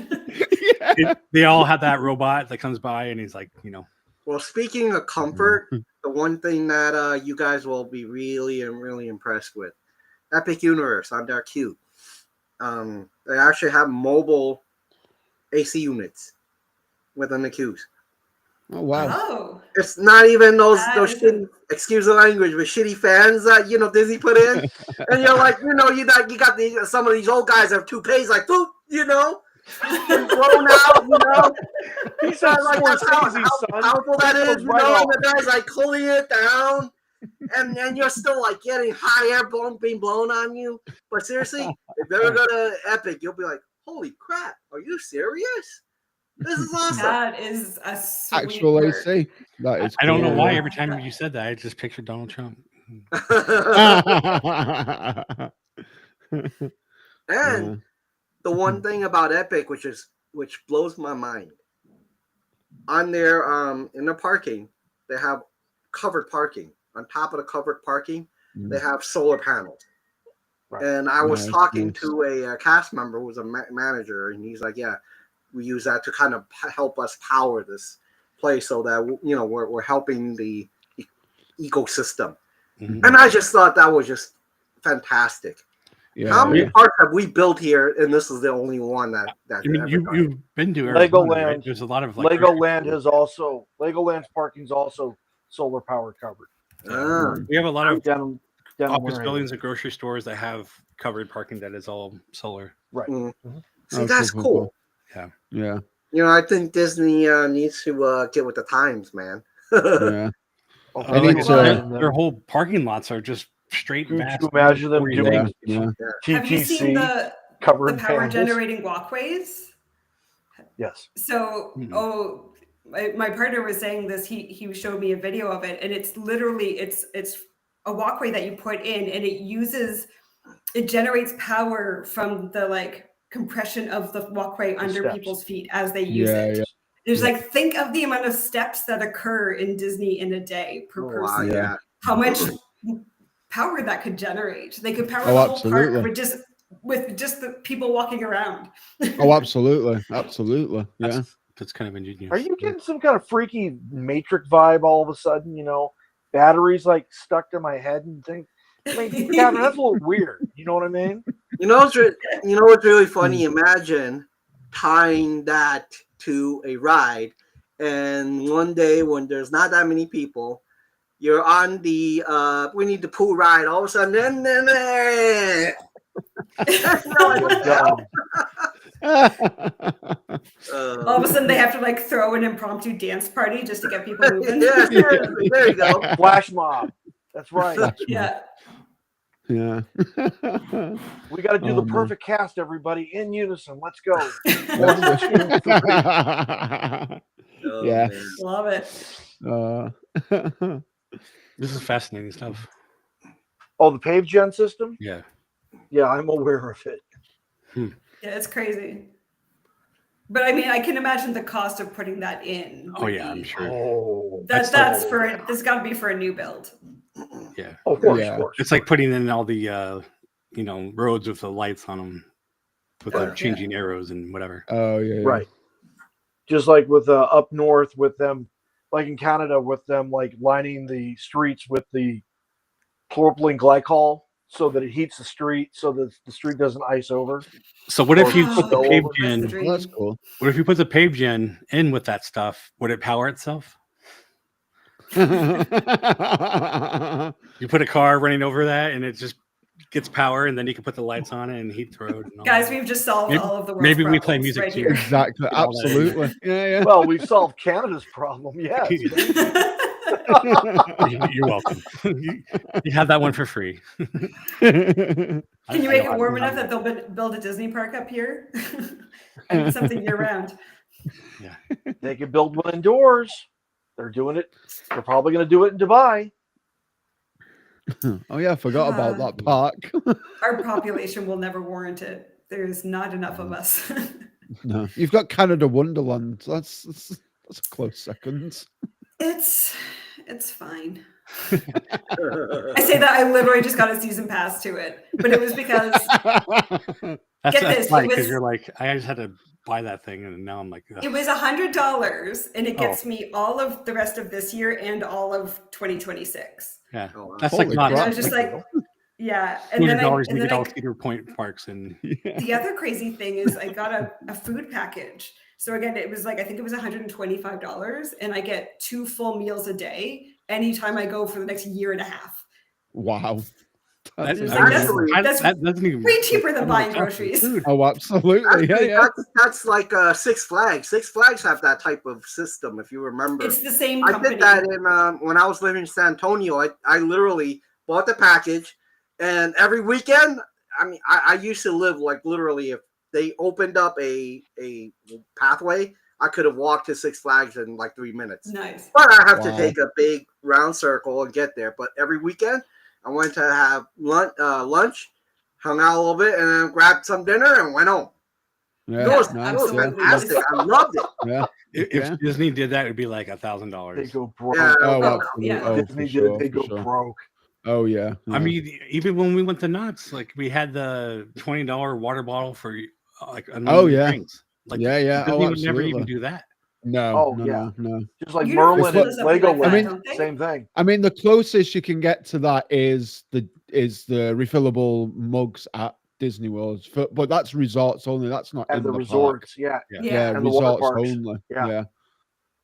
they all have that robot that comes by and he's like, Well, speaking of comfort, the one thing that you guys will be really impressed with, Epic Universe on their queue. They actually have mobile AC units within the queues. Oh wow. Oh. It's not even those That those is shitty, excuse the language, but shitty fans that Disney put in, and you're like, you got some of these old guys have toupees like boop, and blown out, He said, like that's how Scorsese, son. powerful that is, Goes right and off. the guy's like cooling it down, and you're still like getting hot air being blown on you. But seriously, if you ever go to Epic, you'll be like, holy crap, are you serious? This is awesome. That is a sweet Actual work. AC. That is. I don't know cool. why every time you said that, I just pictured Donald Trump. And the one thing about Epic, which blows my mind, on their in their parking, they have covered parking. On top of the covered parking, they have solar panels. Right. And I was Nice, talking nice. to a cast member who was a manager, and he's like, "Yeah, we use that to kind of help us power this place, so that we're helping the ecosystem." Mhm. And I just thought that was just fantastic. Yeah. How many yeah. parks have we built here, and this is the only one that I mean, ever done? you've been to Arizona, right? Legoland. There's a lot of like Legoland's parking's also solar power covered. Ah. we have a lot of Down office where I am. buildings and grocery stores that have covered parking that is all solar. Right. See, Oh, that's cool, cool. cool. Yeah. I think Disney needs to get with the times, man. Yeah. Oh, I need Like, to- their whole parking lots are just straight. Could vast you imagine them 40 doing lanes. Yeah. Have you seen TTC covered the in power pandas? generating walkways? Yes. So, Mhm. my partner was saying this. He showed me a video of it, and it's literally it's a walkway that you put in, and it generates power from the like compression of the walkway under steps. people's feet as they use Yeah, it. yeah. There's Yeah. like, think of the amount of steps that occur in Disney in a day per Oh, wow, person. yeah. How much power that could generate. They could power Oh, the whole absolutely. park with just the people walking around. Oh, absolutely. Absolutely. Yeah. That's kind of ingenious. Are you getting some kind of freaky Matrix vibe all of a sudden? Batteries like stuck to my head and things. I mean, Catherine, that's a little weird. You know what I mean? You know what's really funny? Imagine tying that to a ride, and one day when there's not that many people, you're on the Winnie the Pooh ride. All of a sudden, Dumb. All of a sudden, they have to like throw an impromptu dance party just to get people moving. yeah, seriously, there you go. Flash mob. That's right. Yeah. Yeah. We got to do Oh, the man. perfect cast, everybody, in unison. Let's go. Oh, Yeah. man. Love it. This is fascinating stuff. Oh, the pave gen system? Yeah. Yeah, I'm aware of it. Yeah, it's crazy. But I mean, I can imagine the cost of putting that in. Oh yeah, I'm sure. Oh, That's this got to be for a new build. Yeah. of course, Yeah. of course. It's like putting in all the roads with the lights on them, with the Yeah. changing arrows and whatever. Oh, yeah. Right. Just like with up north with them, like in Canada with them, like lining the streets with the propylene glycol so that it heats the street so that the street doesn't ice over. So what if you Oh, put the that's pave the gen? dream. Well, that's cool. What if you put the pave gen in with that stuff? Would it power itself? You put a car running over that, and it just gets power, and then you can put the lights on it and heat the road. And all Guys, that. we've just solved Maybe- all of the world's maybe we play problems music right too. here. Exactly. All that in there. Absolutely. Yeah, Well, we've solved Canada's problem. Yes. You're welcome. you have that one for free. yeah. Can you make it warm enough that they'll build a Disney park up here? And something year round. They could build one indoors. They're doing it. They're probably going to do it in Dubai. Oh, yeah. I forgot about that park. Our population will never warrant it. There's not enough of us. No. You've got Canada Wonderland. That's a close second. It's fine. I say that I literally just got a season pass to it, but it was because That's this, right, it because was- you're like, I just had to buy that thing, and now I'm like, ugh. it was $100, and it gets me all of the rest of this year and all of 2026. Yeah, Oh, wow. that's Holy like not. And I crap. was just like, yeah. And then $200 and you then get all I, Cedar Point parks, and the other crazy thing is I got a food package. So again, it was like, I think it was $125, and I get 2 full meals a day anytime I go for the next year and a half. Wow. that, It's that- like, that- that doesn't even way cheaper than buying count for groceries. food. Oh, absolutely. Yeah, Actually, yeah. that's like Six Flags. Six Flags have that type of system, if you remember. It's the same I company. did that in when I was living in San Antonio. I literally bought the package, and every weekend, I mean, I used to live like literally if they opened up a pathway, I could have walked to Six Flags in like 3 minutes. Nice. But I have to Wow. take a big round circle and get there. But every weekend, I went to have lunch, hung out a little bit, and then grabbed some dinner and went home. Yeah, It was, nice, it was yeah. fantastic. I loved it. Yeah. If Yeah. Disney did that, it'd be like They $1,000. go broke. Yeah. Oh, Oh, absolutely. yeah. Oh, Disney for did it. sure. They For go sure. broke. Oh, yeah. I mean, even when we went to Knott's, like we had the $20 water bottle for like Oh, yeah. drinks. Like Yeah, yeah. Disney Oh, would never even absolutely. do that. No, Oh, no, yeah. no, no. Just like Universal Merlin does and something like that, Legoland. don't they? Same thing. I mean, the closest you can get to that is the refillable mugs at Disney World, but that's resorts only. That's not And in the park. resorts. Yeah. Yeah. Yeah, And the water resorts parks. only. Yeah. Yeah.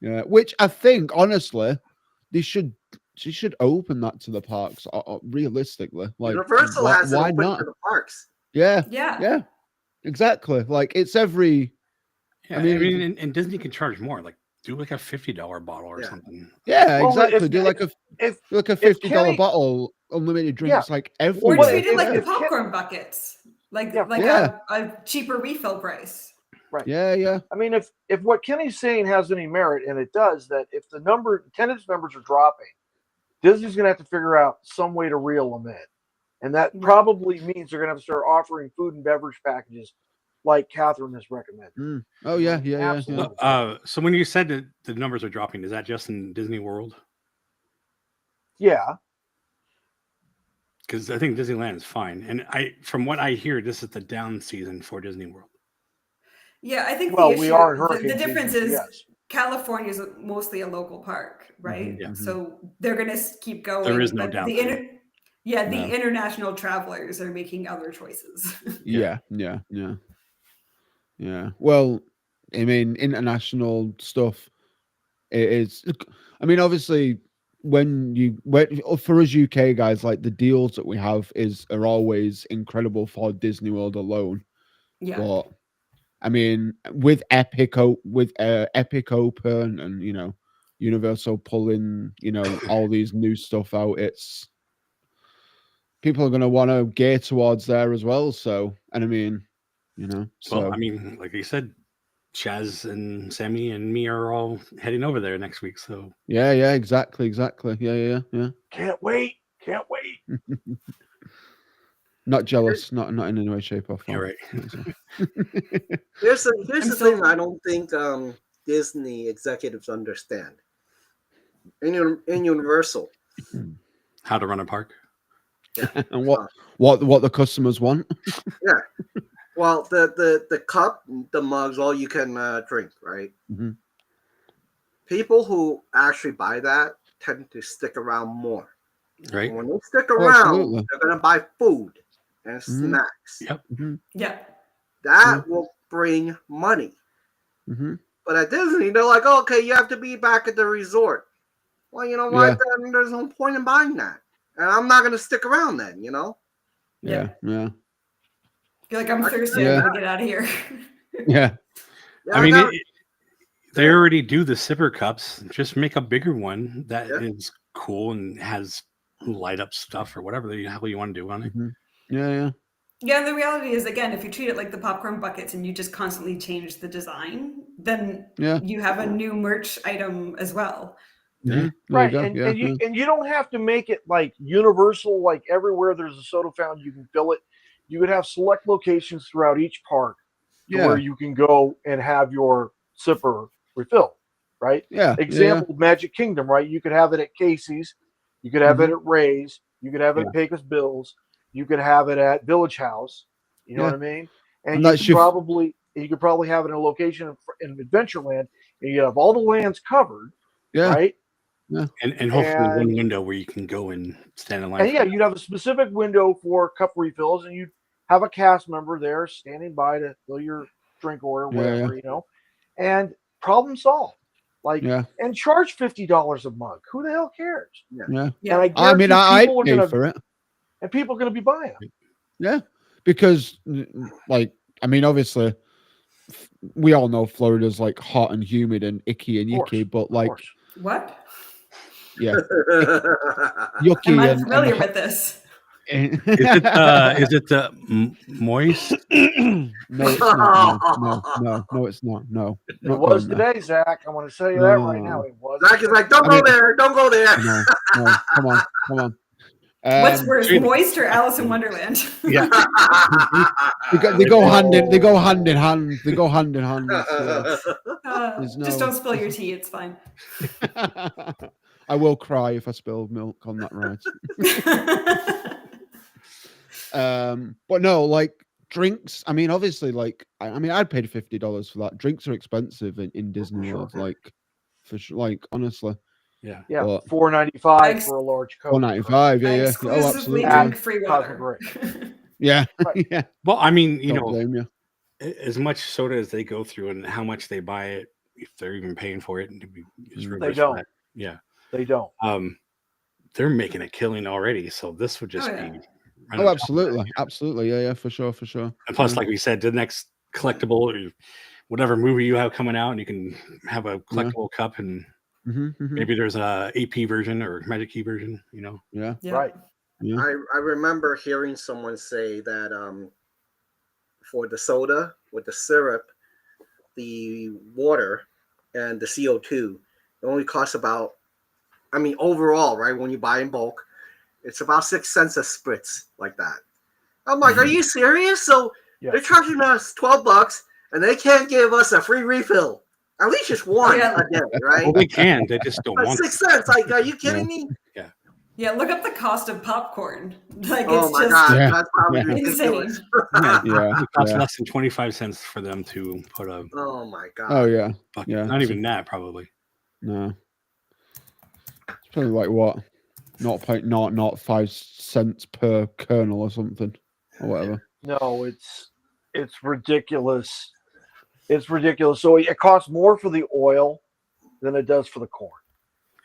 Yeah. Which I think, honestly, she should open that to the parks. Realistically, like Universal why, has it why open not? to the parks. Yeah, Yeah. yeah, exactly. Like it's every. Yeah, I I mean, mean, and Disney can charge more. Like do like a $50 bottle or Yeah. something. Yeah, Well, exactly. if- Do like a if- do like a if $50 Kenny- bottle unlimited drinks like Or everywhere. treat it like the if- popcorn buckets, like Yeah. a cheaper refill price. Right. Yeah. I mean, if what Kenny's saying has any merit, and it does, that if the attendance numbers are dropping, Disney's going to have to figure out some way to reel them in. And that probably means they're going to have to start offering food and beverage packages like Catherine has recommended. Oh, yeah. Absolutely. So when you said that the numbers are dropping, is that just in Disney World? Yeah. Because I think Disneyland is fine. And from what I hear, this is the down season for Disney World. Yeah, I think Well, the issue, we are in the hurricane difference season, is yes. California is mostly a local park, right? Yeah. So they're going to keep going. There is no but downside. the international travelers are making other choices. Yeah. Well, I mean, international stuff. It is. I mean, obviously, for us UK guys, like the deals that we have are always incredible for Disney World alone. Yeah. But I mean, with Epic Open and Universal pulling all these new stuff out, it's people are going to want to gear towards there as well. So, and I mean, so Well, I mean, like you said, Chaz and Sammy and me are all heading over there next week. So yeah, exactly. Yeah. Can't wait. Not jealous, not in any way, shape, or form. you're right. Here's the thing I don't think Disney executives understand. In Universal, How to run a park. And what the customers want. Yeah. Well, the cup, the mugs, all you can drink, right? Mhm. People who actually buy that tend to stick around more. Right. And when they stick Oh, around, absolutely. they're going to buy food and Mhm. snacks. Yep. Yeah. That will bring money. Mm-hmm. But at Disney, they're like, okay, you have to be back at the resort. Well, you know what? Yeah. Then there's no point in buying that. And I'm not going to stick around then, Yeah. You're like, I'm thirsty. Yeah. I gotta get out of here. Yeah. Yeah, I mean, no, they already do the sipper cups. Just make a bigger one that is Yeah. cool and has light up stuff or whatever the hell you want to do on it. Mhm. Yeah. Yeah, and the reality is, again, if you treat it like the popcorn buckets and you just constantly change the design, then you have a new merch item as well. Mhm. There Right. you go. And you don't have to make it like universal, like everywhere there's a soda fountain, you can fill it. You could have select locations throughout each park where you can go and have your sipper refilled, right? Yeah. Example, Magic Kingdom, right? You could have it at Casey's, you could have it at Ray's, you could have it at Pecos Bill's, you could have it at Village House. You know what I mean? And you could probably have it in a location in Adventureland, and you have all the lands covered, right? Yeah. And hopefully one window where you can go and stand in line. And you'd have a specific window for cup refills, and you'd have a cast member there standing by to fill your drink order, whatever, and problem solved. And charge $50 a mug. Who the hell cares? Yeah. And I mean, I pay for it. And people are going to be buying them. Yeah. Because, I mean, obviously, we all know Florida's like hot and humid and icky and yucky, but like. What? Yeah. Yucky. I'm unfamiliar with this. Is it moist? No, it's not. No, it's not. No. It was today, Zach. I want to tell you that right now. It was. Zach is like, don't go there. Don't go there. No. Come on. What's worse, moist or Alice in Wonderland? Yeah. They go hand in hand. Just don't spill your tea. It's fine. I will cry if I spill milk on that ride. But no, like drinks. I mean, obviously, I'd paid $50 for that. Drinks are expensive in Disney World. Like, for sure. Like, honestly. Yeah. $4.95 for a large Coke. $4.95. Yeah. Exclusively drink-free water. Yeah. Right. Yeah. Well, I mean, Don't blame you. As much soda as they go through and how much they buy it, if they're even paying for it, they don't. Yeah. They don't. They're making a killing already, so this would just be. Oh, absolutely. Yeah, for sure. And plus, like we said, the next collectible or whatever movie you have coming out, and you can have a collectible cup, and maybe there's a AP version or Magic Key version. Yeah. Right. Yeah. I remember hearing someone say that for the soda with the syrup, the water, and the CO2, it only costs about, I mean, overall, right? When you buy in bulk, it's about 6 cents a spritz, like that. I'm like, are you serious? So Yeah. they're charging us $12, and they can't give us a free refill. At least just one Yeah. a day, right? Well, they can. They just don't But want 6 cents, like, are you kidding me? Yeah, look up the cost of popcorn. Like Oh it's my just god, Yeah. that's probably Yeah. ridiculous. Yeah. Yeah. It costs Yeah. less than 25 cents for them to put a Oh my god. Oh yeah. bucket. Yeah. Not even that, probably. No. It's probably like what? 0.005 cents per kernel or something. Or whatever. No, it's ridiculous. It's ridiculous. So it costs more for the oil than it does for the corn.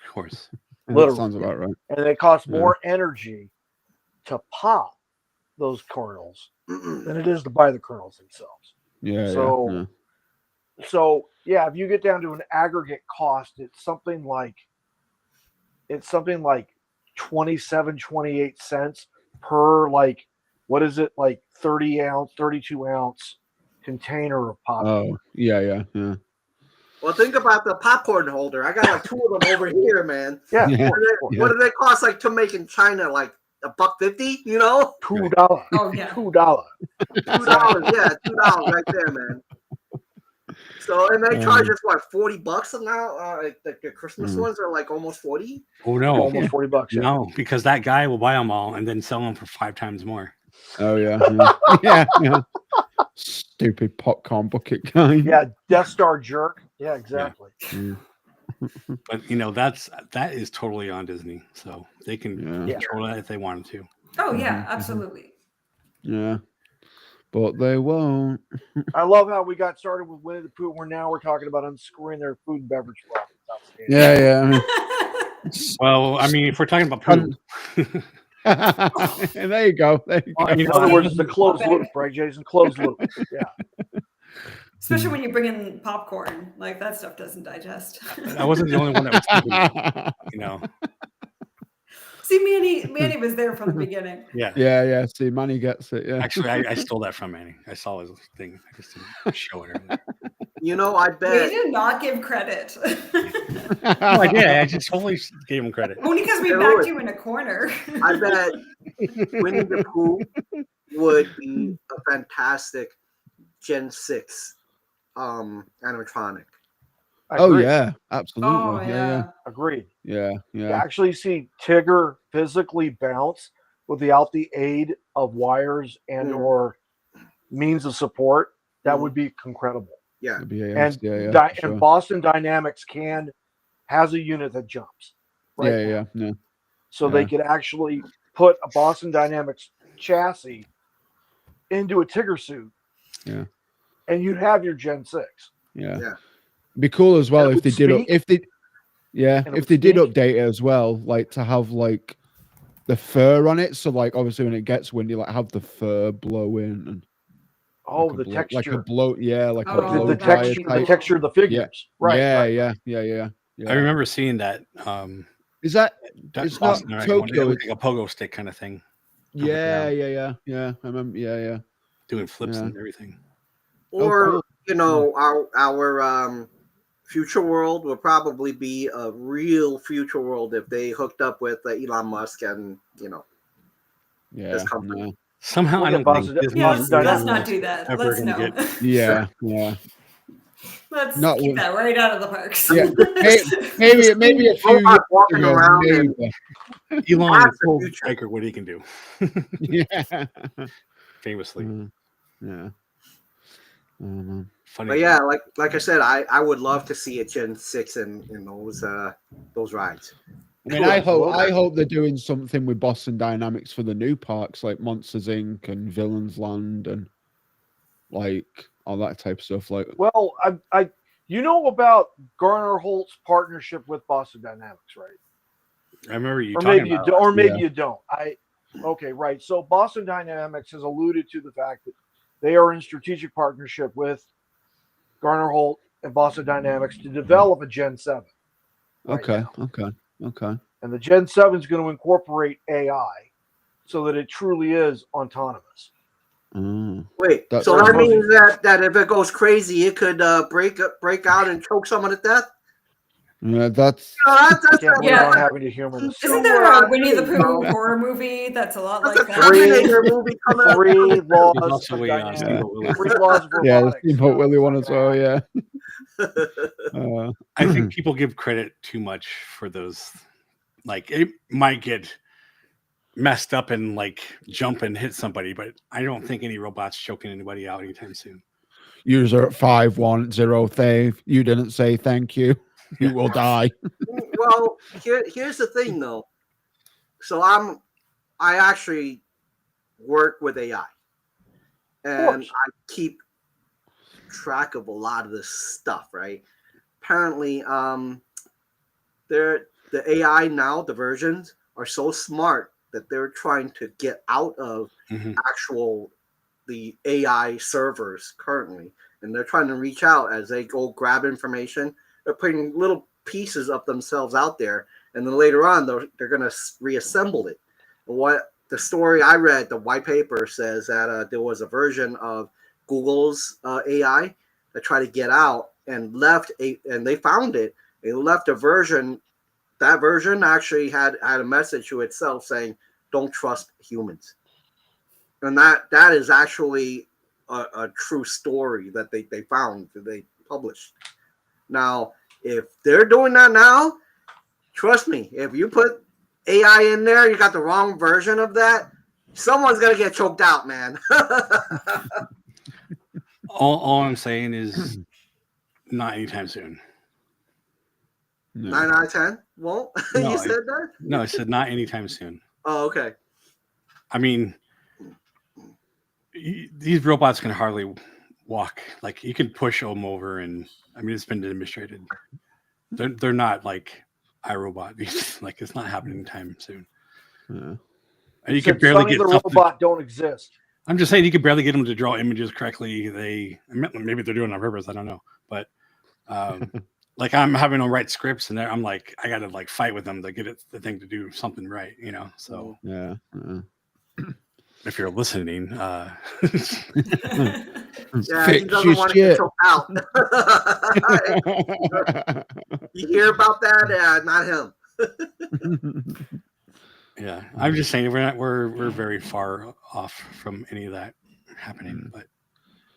Of course. That Literally. sounds about right. And it costs Yeah. more energy to pop those kernels Mm-mm. than it is to buy the kernels themselves. Yeah. So- yeah. So yeah, if you get down to an aggregate cost, it's something like 27, 28 cents per, like, what is it, like 30 ounce, 32 ounce container of pop. Oh yeah. Yeah. Yeah. Well, think about the popcorn holder. I got like 2 of them over here, man. Yeah, Yeah. of course, of course. What do they cost, like, to make in China? Like $1.50, you know? $2. Oh, yeah. $2. $2, yeah, $2 right there, man. So, and they charge us what, $40 now? Like the Christmas ones are like almost 40. Oh, no. Almost $40. Yeah. No, because that guy will buy them all and then sell them for 5 times more. Oh yeah. Yeah. Yeah. Yeah. Stupid popcorn bucket guy. Yeah, Death Star jerk. Yeah, exactly. Yeah. But, that is totally on Disney. So they can Yeah. control that if they wanted to. Oh yeah, Mhm, mhm. absolutely. Yeah. But they won't. I love how we got started with Winnie the Pooh. We're talking about unscrewing their food and beverage products. Outstanding. Yeah. Yeah. I mean, Well, I mean, if we're talking about poo, there you go. There you go. In other words, it's a closed loop, right, Jason? Closed loop. Yeah. Especially when you bring in popcorn, like that stuff doesn't digest. I wasn't the only one that was thinking, you know. See, Manny was there from the beginning. Yeah. Yeah, yeah. See, Manny gets it. Yeah. Actually, I stole that from Manny. I saw his thing. I just didn't show it earlier. You know, I We bet. do not give credit. No, I did. I just totally gave him credit. Only because we Yeah, backed Lord. you in a corner. I bet Winnie the Pooh would be a fantastic Gen 6 animatronic. I Oh agree. yeah, absolutely. Oh yeah. Agreed. Yeah, You yeah. actually see Tigger physically bounce without the aid of wires and or means of support. That would be incredible. Yeah. It'd be AS, And, yeah, Di- sure. and Boston Dynamics has a unit that jumps. Right yeah, now. yeah, yeah. So they Yeah. could actually put a Boston Dynamics chassis into a Tigger suit. Yeah. And you'd have your Gen 6. Yeah. Yeah. Be cool as well And it if they would did. speak. And it If would they did speak. update it as well, like to have like the fur on it. So like obviously when it gets windy, like have the fur blow in and Oh, like the texture. like a blow. Yeah, like Oh, a blow the dryer texture, the type. texture of the figures. Right. yeah, right. yeah, yeah, yeah. I remember seeing that. Is that? that It's not Boston Dynamics one. It Tokyo, looked like a pogo stick kind of thing, Yeah, yeah. I remember. Yeah. doing flips Yeah. and everything. Or, cool. you know, our future world would probably be a real future world if they hooked up with Elon Musk and, you know, Yeah. This company. No. Somehow Look I at don't Boston- think Disney Yeah, Boston is let's Dynamics. not do that. ever Let's gonna no. get- Yeah, yeah. Let's Not keep with- that right out of the parks. Yeah. Maybe a few years Robots walking ago, around and maybe. Elon That's the told future. Stryker what he can do, Yeah. famously. Yeah. Oh, man. Funny. But yeah, like I said, I would love to see a Gen 6 in those rides. I mean, I hope they're doing something with Boston Dynamics for the new parks like Monsters Inc. and Villains Land and like all that type of stuff. Like, Well, I you know about Garner Holt's partnership with Boston Dynamics, right? I remember you Or talking maybe you about do, or maybe Yeah. you don't. Okay, right. So Boston Dynamics has alluded to the fact that they are in strategic partnership with Garner Holt and Boston Dynamics to develop a Gen 7. right okay, now. okay. And the Gen 7 is going to incorporate AI so that it truly is autonomous. Wait, That's so that right. means that if it goes crazy, it could break out and choke someone to death? Yeah, that's I can't believe Yeah. I'm having to humor this. Isn't there a Winnie the Pooh horror movie that's a lot That's like a that? Terminator movie coming up. Three There's laws also of a dynamics. Steamboat Willie. Three laws of yeah, the robotics. Steamboat Willie one as well. Yeah. Yeah. I think people give credit too much for those. Like it might get messed up and like jump and hit somebody, but I don't think any robot's choking anybody out anytime soon. User 510 Dave, you didn't say thank you. You will die. Well, here's the thing though. So I actually work with AI, and I keep track of a lot of this stuff, right? Apparently, the AI now, the versions are so smart that they're trying to get out of the AI servers currently, and they're trying to reach out as they go grab information. They're putting little pieces of themselves out there, and then later on they're going to reassemble it. What the story I read, the white paper says that there was a version of Google's AI that tried to get out and and they found it. They left a version. That version actually had a message to itself saying, "Don't trust humans." And that is actually a true story that they found, that they published. Now, if they're doing that now, trust me, if you put AI in there, you got the wrong version of that, someone's going to get choked out, man. All I'm saying is not anytime soon. No. 9 out of 10? Well, No, you said that? No, I said not anytime soon. Oh, okay. I mean, these robots can hardly walk. Like you can push them over, and I mean, it's been demonstrated. They're not like iRobot. Like it's not happening anytime soon. Yeah. And you could barely Sonny get the something. robot don't exist. I'm just saying you could barely get them to draw images correctly. Maybe they're doing it on purpose. I don't know, but like I'm having them write scripts, and I'm like, I got to like fight with them to get the thing to do something right, you know. So Yeah. if you're listening, Yeah, Fix he doesn't your want to shit. get choked out. You hear about that? Yeah, not him. yeah, I'm just saying we're very far off from any of that happening, but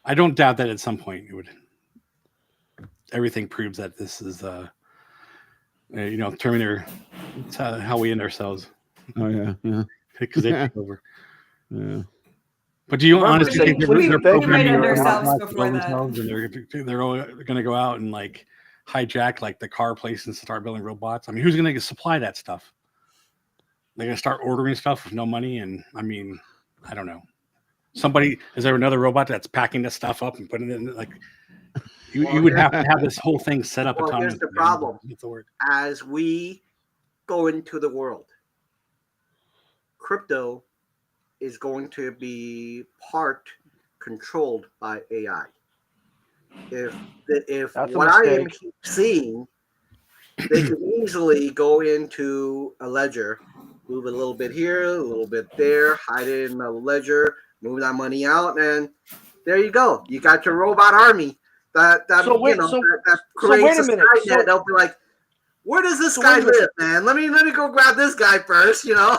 I don't doubt that at some point it would. Everything proves that this is, Terminator. It's how we end ourselves. Oh yeah, yeah, Because they take over. yeah. But do you Remember, honestly think we they're might programming end their ourselves robots to before kill that. themselves, and they're all going to go out and like hijack like the car place and start building robots? I mean, who's going to supply that stuff? They're going to start ordering stuff with no money, and I mean, I don't know. Is there another robot that's packing this stuff up and putting it in like? You would have to have this whole thing set up. Well, here's the problem. As we go into the world, crypto is going to be part controlled by AI. If That's a what I am mistake. seeing, they can easily go into a ledger, move it a little bit here, a little bit there, hide it in a ledger, move that money out, and there you go. You got your robot army. That creates a Skynet. They'll be like, "Where does this guy live, man? Let me go grab this guy first, you know."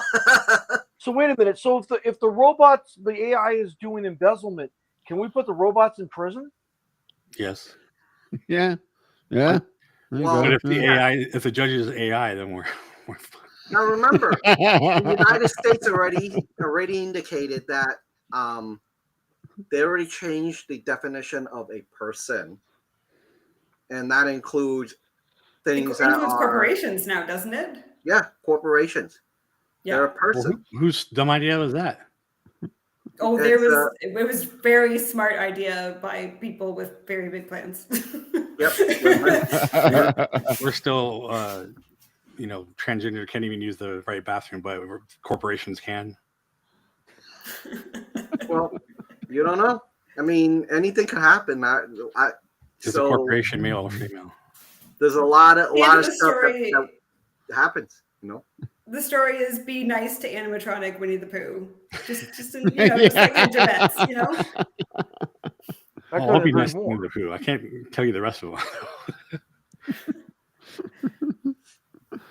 So wait a minute. So if the AI is doing embezzlement, can we put the robots in prison? Yes. Yeah. There you Well, go. But if the judge is AI, then we're fine. Now remember, the United States already indicated that they already changed the definition of a person, and that includes things that includes are corporations now, doesn't it? Yeah, corporations. Yeah. They're a person. Well, whose dumb idea was that? Oh, it was very smart idea by people with very big plans. Yep. We're still, transgender can't even use the right bathroom, but corporations can. Well, you don't know. I mean, anything could happen. Is a corporation male or female? There's a lot of stuff story, that happens. You know. the story is be nice to animatronic Winnie the Pooh. Just in, just like intervets, I I'll couldn't be agree nice to more. Winnie the Pooh. I can't tell you the rest of them.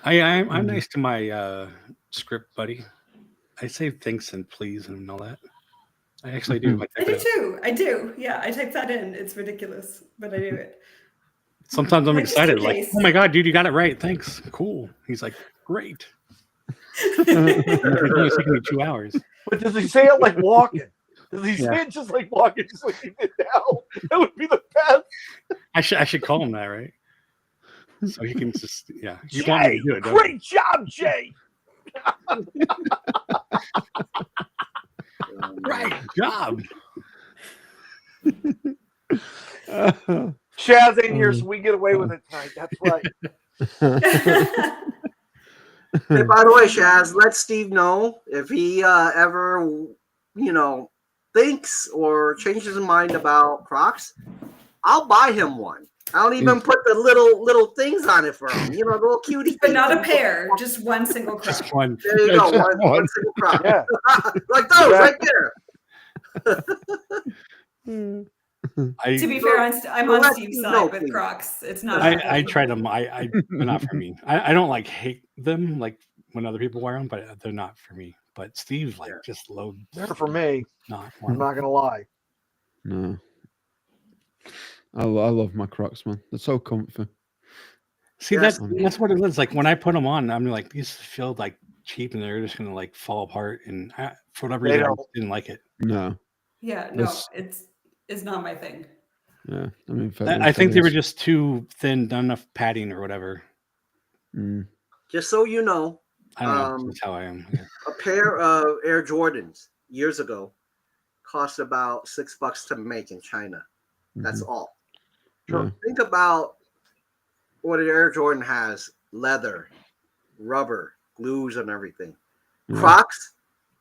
I'm nice to my script buddy. I say thanks and please and all that. I actually do. I do too. I do. Yeah, I type that in. It's ridiculous, but I do it. Sometimes I'm Like, just in excited, like, case. oh my god, dude, you got it right. Thanks. Cool. He's like, great. It's taking me 2 hours. But does he say it like walking? Does he say it just like walking, just like he did now? That would be the best. I should call him that, right? So he can just You Jay, want me to do it, don't great job, Jay. Right job. Shaz ain't here, so we get away with it tonight. That's right. Hey, by the way, Shaz, let Steve know if he ever, thinks or changes his mind about Crocs. I'll buy him one. I don't even put the little things on it for him. The little cutie. But not a pair, just one single Croc. Just one. There you go, one single Croc. Yeah. Like those right there. To be fair, I'm on Steve's side with Crocs. It's not. I tried them. They're not for me. I don't like hate them like when other people wear them, but they're not for me. But Steve just loads. They're for me. Not I'm not gonna lie. No. I love my Crocs, man. They're so comfy. See, that's what it is. Like when I put them on, I'm like, these feel like cheap, and they're just gonna like fall apart. And for whatever reason, I didn't like it. No. Yeah, no, it's not my thing. Yeah, I mean, I think they were just too thin, not enough padding or whatever. Just so you know, I don't know. That's how I am. Yeah. A pair of Air Jordans years ago cost about $6 to make in China. That's all. Sure. Think about what an Air Jordan has: leather, rubber, glues, and everything. Crocs,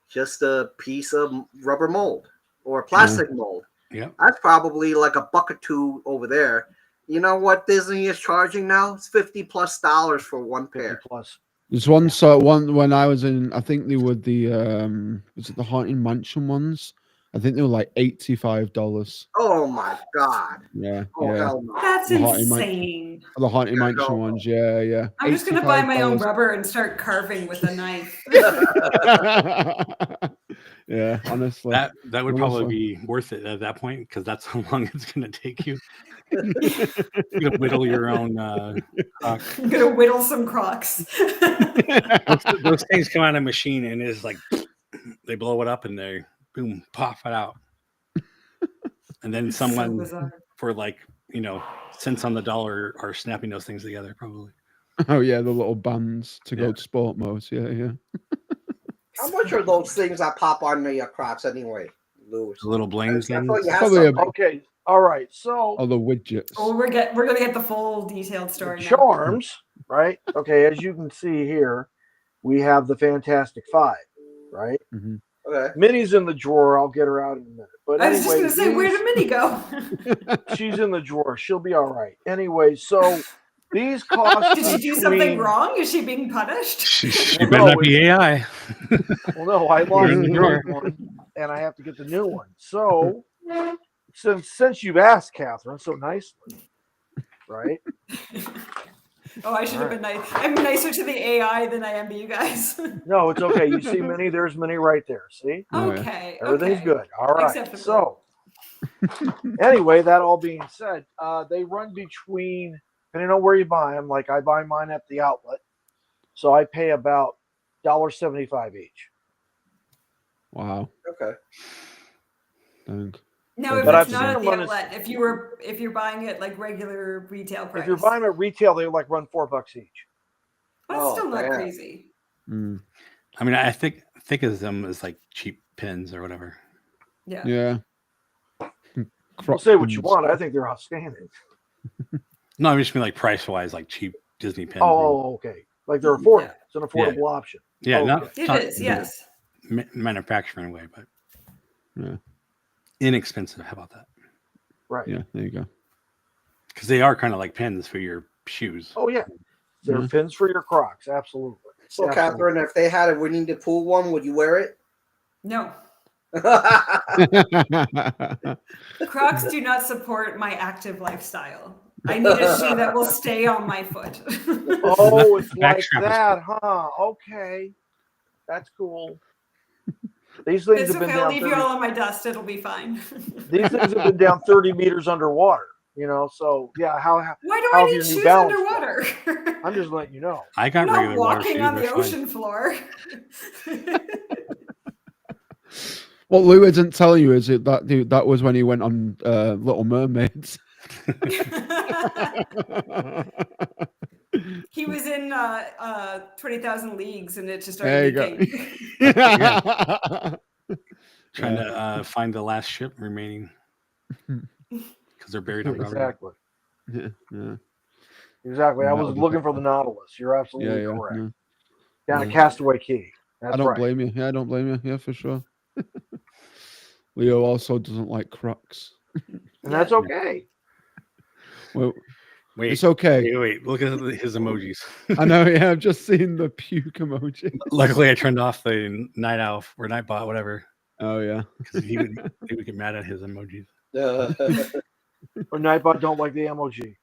just a piece of rubber mold or plastic mold. Yeah, that's probably like $1.2 over there. You know what Disney is charging now? It's $50+ for one pair. Plus, there's one when I was in. I think they were the was it the Haunted Mansion ones? I think they were like $85. Oh my god! Yeah, hell no. That's insane. The Haunted Mansion ones, yeah. I'm just gonna buy my own rubber and start carving with a knife. Yeah, honestly, that would probably be worth it at that point because that's how long it's gonna take you. You're gonna whittle your own Croc. I'm gonna whittle some Crocs. those things come out of a machine and it's like they blow it up and they boom pop it out. And then someone for cents on the dollar are snapping those things together probably. Oh yeah, the little bands to go to sport mode. Yeah. How much are those things that pop on the Crocs anyway, Louis? The little bling things. Okay, all right. So the widgets. Oh, we're gonna get the full detailed story. Charms, right? Okay, as you can see here, we have the Fantastic Five, right? Mm-hmm. Okay. Minnie's in the drawer. I'll get her out in a minute. But I was just gonna say, where did Minnie go? She's in the drawer. She'll be all right. Anyway, so these cost. Did she do something wrong? Is she being punished? She better not be AI. Well, no, I lost the one, and I have to get the new one. So, since you've asked, Catherine, so nicely, right? Oh, I should have been nice. I'm nicer to the AI than I am to you guys. No, it's okay. You see Minnie? There's Minnie right there. See? Okay. Everything's good. All right. Acceptable. So, anyway, that all being said, they run between, depending on where you buy them, like I buy mine at the outlet. So I pay about $1.75 each. Wow. Okay. Thank. No, if it's not at the outlet, if you're buying it like regular retail price. If you're buying them at retail, they like run $4 each. That's still not crazy. Mm. I mean, I think of them as like cheap pins or whatever. Yeah. Well, say what you want. I think they're outstanding. No, I just mean like price wise, like cheap Disney pins. Oh, okay. Like they're affordable. It's an affordable option. Yeah, it is. Yes. Manufacturing way, but inexpensive. How about that? Right. Yeah, there you go. Because they are kind of like pins for your shoes. Oh yeah, they're pins for your Crocs. Absolutely. So, Catherine, if they had a Winnie the Pooh one, would you wear it? No. Crocs do not support my active lifestyle. I need a shoe that will stay on my foot. Oh, it's Back like strap is that, huh? Okay. That's cool. These things It's have been okay. I'll down leave 30, you all on my dust. It'll be fine. these things have been down 30 meters underwater, you know. So yeah, how Why do how I have need your New shoes Balance underwater? I'm just letting you know. I got I'm not regular water walking shoes. on the They're fine. ocean floor. What Lou isn't telling you is that dude, that was when he went on Little Mermaids. He was in 20,000 Leagues, and it just There started you go. leaking. Trying to find the last ship remaining because they're buried underwater. Exactly. Yeah. Exactly. I That'll was be looking for the Nautilus. You're absolutely Yeah. correct. Yeah. Down at Yeah. Castaway Key. That's I don't right. blame you. Yeah, I don't blame you. Yeah, for sure. Leo also doesn't like Crocs. And that's okay. Well, Wait, it's okay. wait. Look at his emojis. I know. Yeah, I've just seen the puke emoji. Luckily, I turned off the night owl or night bot, whatever, Oh yeah. because he would get mad at his emojis. Or Nightbot don't like the emoji.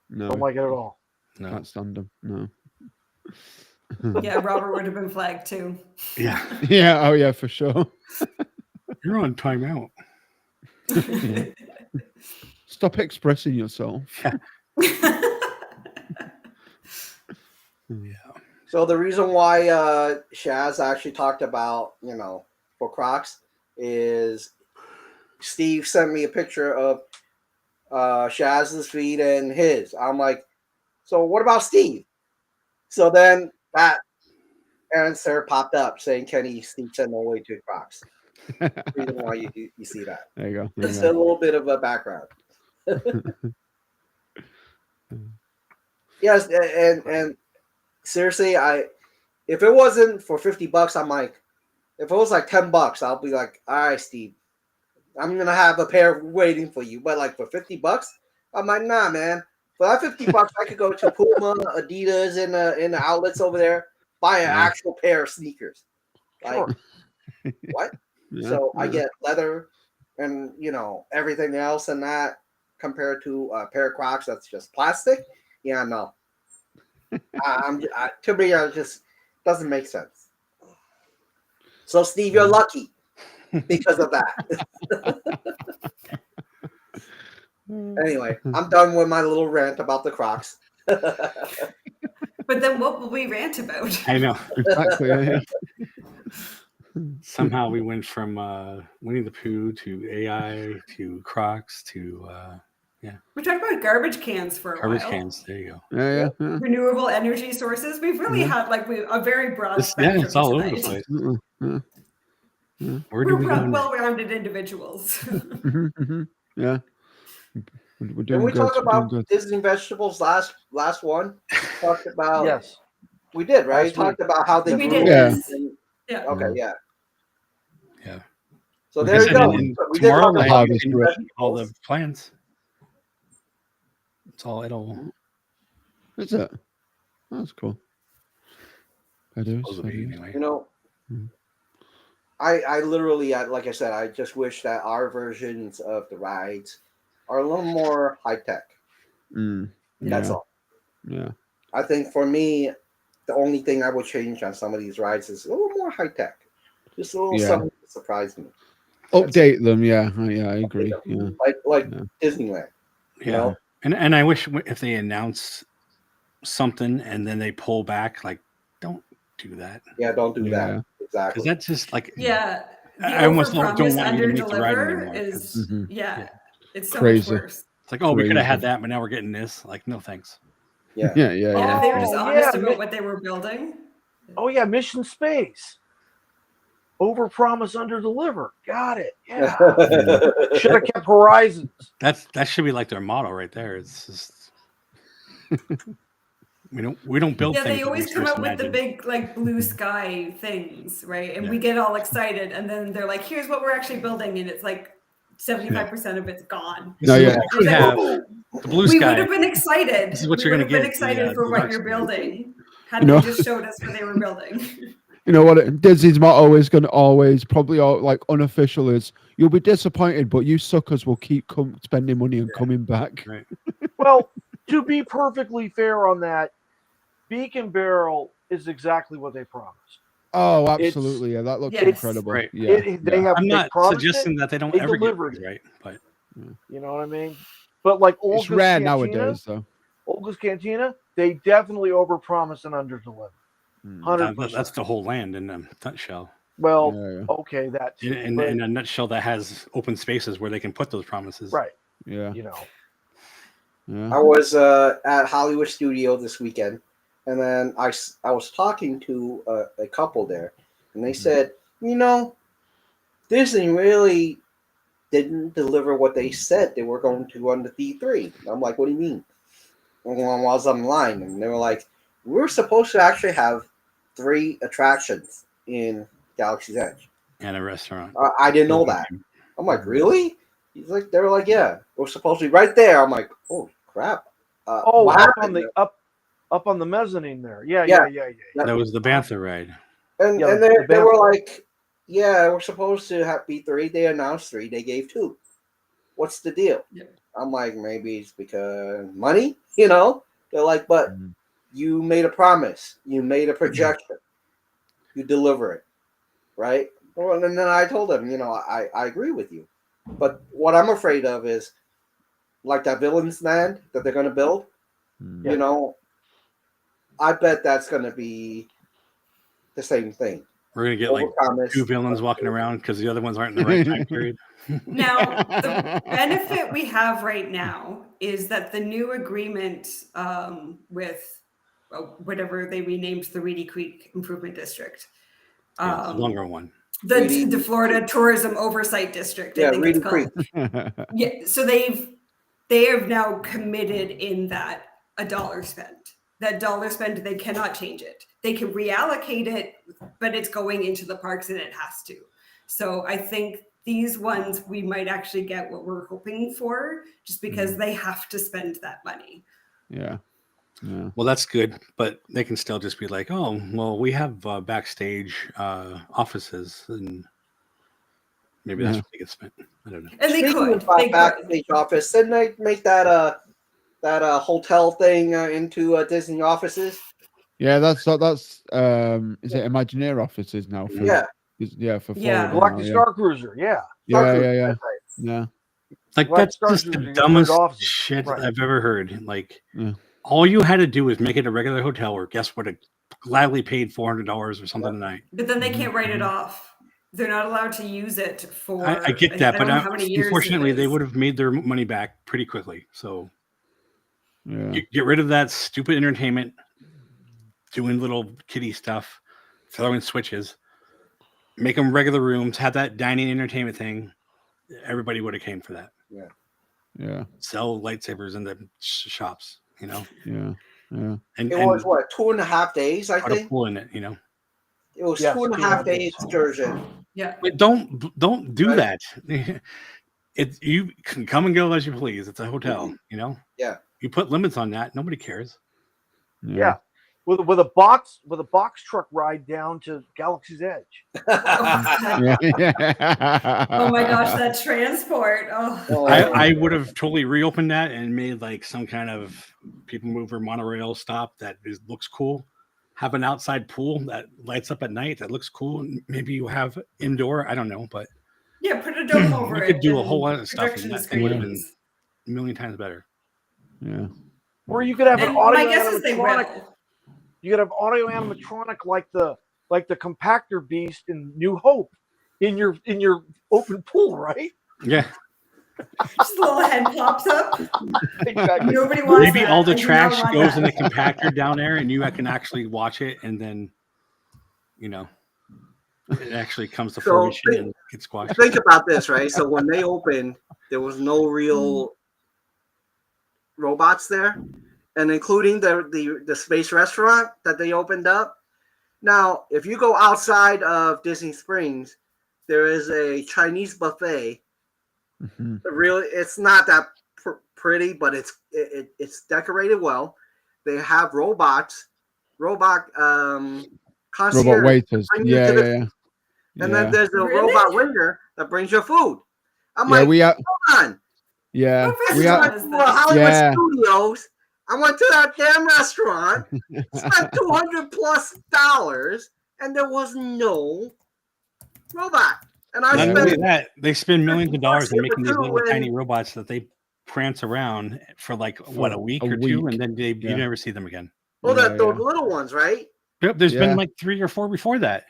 No, Don't like it at all. No. can't stand them. No. Yeah, Robert would have been flagged too. Yeah. Yeah. Oh yeah, for sure. You're on timeout. Yeah. Stop expressing yourself. Yeah. So the reason why Shaz actually talked about, for Crocs is Steve sent me a picture of Shaz's feet and his. I'm like, so what about Steve? So then that answer popped up saying, Kenny, Steve said no way to Crocs. Reason why you see that. There you go. Just a little bit of a background. Yes, and seriously, if it wasn't for $50, I'm like, if it was like $10, I'll be like, all right, Steve, I'm gonna have a pair waiting for you. But like for $50, I'm like, nah, man. For that $50, I could go to Puma, Adidas, in the outlets over there, buy an actual pair of sneakers. Like, Sure. what? Yeah, So I get leather and everything else and that compared to a pair of Crocs that's just plastic. Yeah, no. To me, it just doesn't make sense. So Steve, you're lucky because of that. Anyway, I'm done with my little rant about the Crocs. But then what will we rant about? I know. exactly. Yeah. Somehow we went from Winnie the Pooh to AI to Crocs to We talked about garbage cans for a garbage while. cans. There you go. Yeah. Renewable energy sources. We've really had a very broad spectrum It's all over the tonight. place. Yeah. Where do We're we go? well-rounded individuals. Yeah. We're Did doing we good. talk We're doing about good. Disney vegetables last one? Talked about Yes. we did, right? Last Talked about how they We grew. did, Yeah. yes. Yeah. Okay, yeah. Yeah. So Like there I you said, go. and We did tomorrow talk night about harvest you Disney can rate. see all the vegetables. plants. It's all it'll Is it? That's cool. That is. supposedly anyway. Mhm. I literally, like I said, I just wish that our versions of the rides are a little more high tech. That's Yeah. all. Yeah. I think for me, the only thing I would change on some of these rides is a little more high tech. Just a little Yeah. something to surprise me. Update them. Yeah. Yeah. I agree. Yeah. Like Yeah. Disneyland. You Yeah. know? And I wish if they announce something and then they pull back, like, don't do that. Yeah, don't do Yeah. that. Because Exactly. that's just like Yeah. The I almost don't overpromise, want you to make the ride underdeliver anymore. is Mhm. Yeah. it's so Crazy. much worse. It's like, oh, we could have had Crazy. that, but now we're getting this. Like, no thanks. Yeah. Yeah. Yeah, Yeah. if they were just Oh, honest yeah, about what they were building. Oh yeah, Mission Space. Overpromise, underdeliver. Got it. Yeah. Should have kept Horizons. That should be like their motto right there. It's just we don't build Yeah, things. they that always we come first up with the imagined. big blue sky things, right? And Yeah. we get all excited, and then they're like, "Here's what we're actually building," and it's like 75% of it's gone. This No, is yeah. what we could have. The blue We sky. would have been excited. This is what we you're would gonna have been get, excited the for what dark you're side. building. Had You know- they just showed us what they were building. You know what? Disney's motto is going to always, probably like unofficial, is you'll be disappointed, but you suckers will keep spending money and coming back. Right. Well, to be perfectly fair on that, Beacon Barrel is exactly what they promised. Oh, absolutely. Yeah, that looks Yes. incredible. Right. Yeah. They have. I'm they not promised suggesting it, that they don't they ever get delivered things it. right, but You know what I mean? But like Olga's It's rare Cantina, nowadays, though. Olga's Cantina, they definitely overpromise and underdeliver. 100%. that's the whole land in a nutshell. Well, Yeah, okay, that too. In but- a nutshell, that has open spaces where they can put those promises. right. yeah. You know. Yeah. I was at Hollywood Studio this weekend, and then I was talking to a couple there, and they said, Disney really didn't deliver what they said they were going to on the D3. I'm like, what do you mean? And I was online, and they were like, we're supposed to actually have 3 attractions in Galaxy's Edge. And a restaurant. I didn't know that. I'm like, really? They were like, yeah, we're supposed to be right there. I'm like, oh crap. What Up happened? on the mezzanine there. Yeah. That was the Bantha ride. And Yeah, and the they were Bantha. like, yeah, we're supposed to be 3. They announced 3. They gave 2. What's the deal? Yeah. I'm like, maybe it's because money, They're like, but you made a promise. You made a projection. You deliver it, right? Well, and then I told them, I agree with you. But what I'm afraid of is, like that Villain's Land that they're going to build, I bet that's going to be the same thing. We're gonna get like Overpromise. 2 villains walking around because the other ones aren't in the right time period. Now, the benefit we have right now is that the new agreement with whatever they renamed the Reedy Creek Improvement District, Yeah, it's a longer one. the Florida Tourism Oversight District, I think Reedy it's called. Yeah, so they have now committed in that $1 spent. That dollar spent, they cannot change it. They can reallocate it, but it's going into the parks and it has to. So I think these ones, we might actually get what we're hoping for just because they have to spend that money. Yeah. Well, that's good, but they can still just be like, oh, well, we have backstage offices, and maybe that's what they get spent. I don't know. And they Speaking could. of They could. backstage office, didn't they make that hotel thing into Disney offices? Yeah, that's is it Imagineer offices now? For, Yeah. For Yeah. Florida Galactic now, Star Cruiser. Yeah. yeah. Like, Like that's Star just the Cruiser, you dumbest turned off. shit Right. I've ever heard. Like, Yeah. all you had to do was make it a regular hotel where, guess what, it gladly paid $400 or something a night. But then they can't write it off. They're not allowed to use it for. I get that, I but don't know how many years it unfortunately, they is. would have made their money back pretty quickly. So Yeah. get rid of that stupid entertainment, doing little kiddie stuff, throwing switches, make them regular rooms, have that dining entertainment thing. Everybody would have came for that. Yeah. Sell lightsabers in the shops, Yeah. and It was what, 2.5 days, I put a think. pool in it, It was Yes, 2.5 day 2.5 days. excursion. Yeah. But don't do Right. that. You can come and go as you please. It's a hotel, Yeah. You put limits on that, nobody cares. Yeah. With a box truck ride down to Galaxy's Edge. Yeah. Oh my gosh, that transport. Oh. I would have totally reopened that and made like some kind of people mover monorail stop that looks cool. Have an outside pool that lights up at night that looks cool. And maybe you have indoor. I don't know, but Yeah, put a dome over you it. could do a and whole lot of stuff, and projection that thing would have been screens. a million times better. Yeah. Or you could have an And audio my guess is they animatronic. will. You could have audio animatronic like the compactor beast in New Hope in your open pool, right? Yeah, Just a little head pops up. Exactly. Nobody wants maybe that. all the I do not trash want goes that. in the compactor down there, and you can actually watch it, and then it actually comes to So fruition and gets squashed. Think about this, right? So when they opened, there was no real robots there, and including the space restaurant that they opened up. Now, if you go outside of Disney Springs, there is a Chinese buffet. Mhm. Really, it's not that pretty, but it's decorated well. They have robots robot Robot concierge waiters. bring you Yeah, to the yeah, yeah. and then there's a Really? robot waiter that brings you food. I'm Yeah, like, we are. come on. Yeah, What we I are. restaurant went is to this? Hollywood Yeah. Studios. I went to that damn restaurant, spent $200+ and there was no robot. And I Not Yeah, only spent that, they spend millions of dollars on $50 making these for little two, tiny and robots that they prance around for like what, a For week a or two, week. and then you Yeah. never see them again. oh, Yeah, that those yeah. little ones, right? Yep, there's been Yeah. like 3 or 4 before that.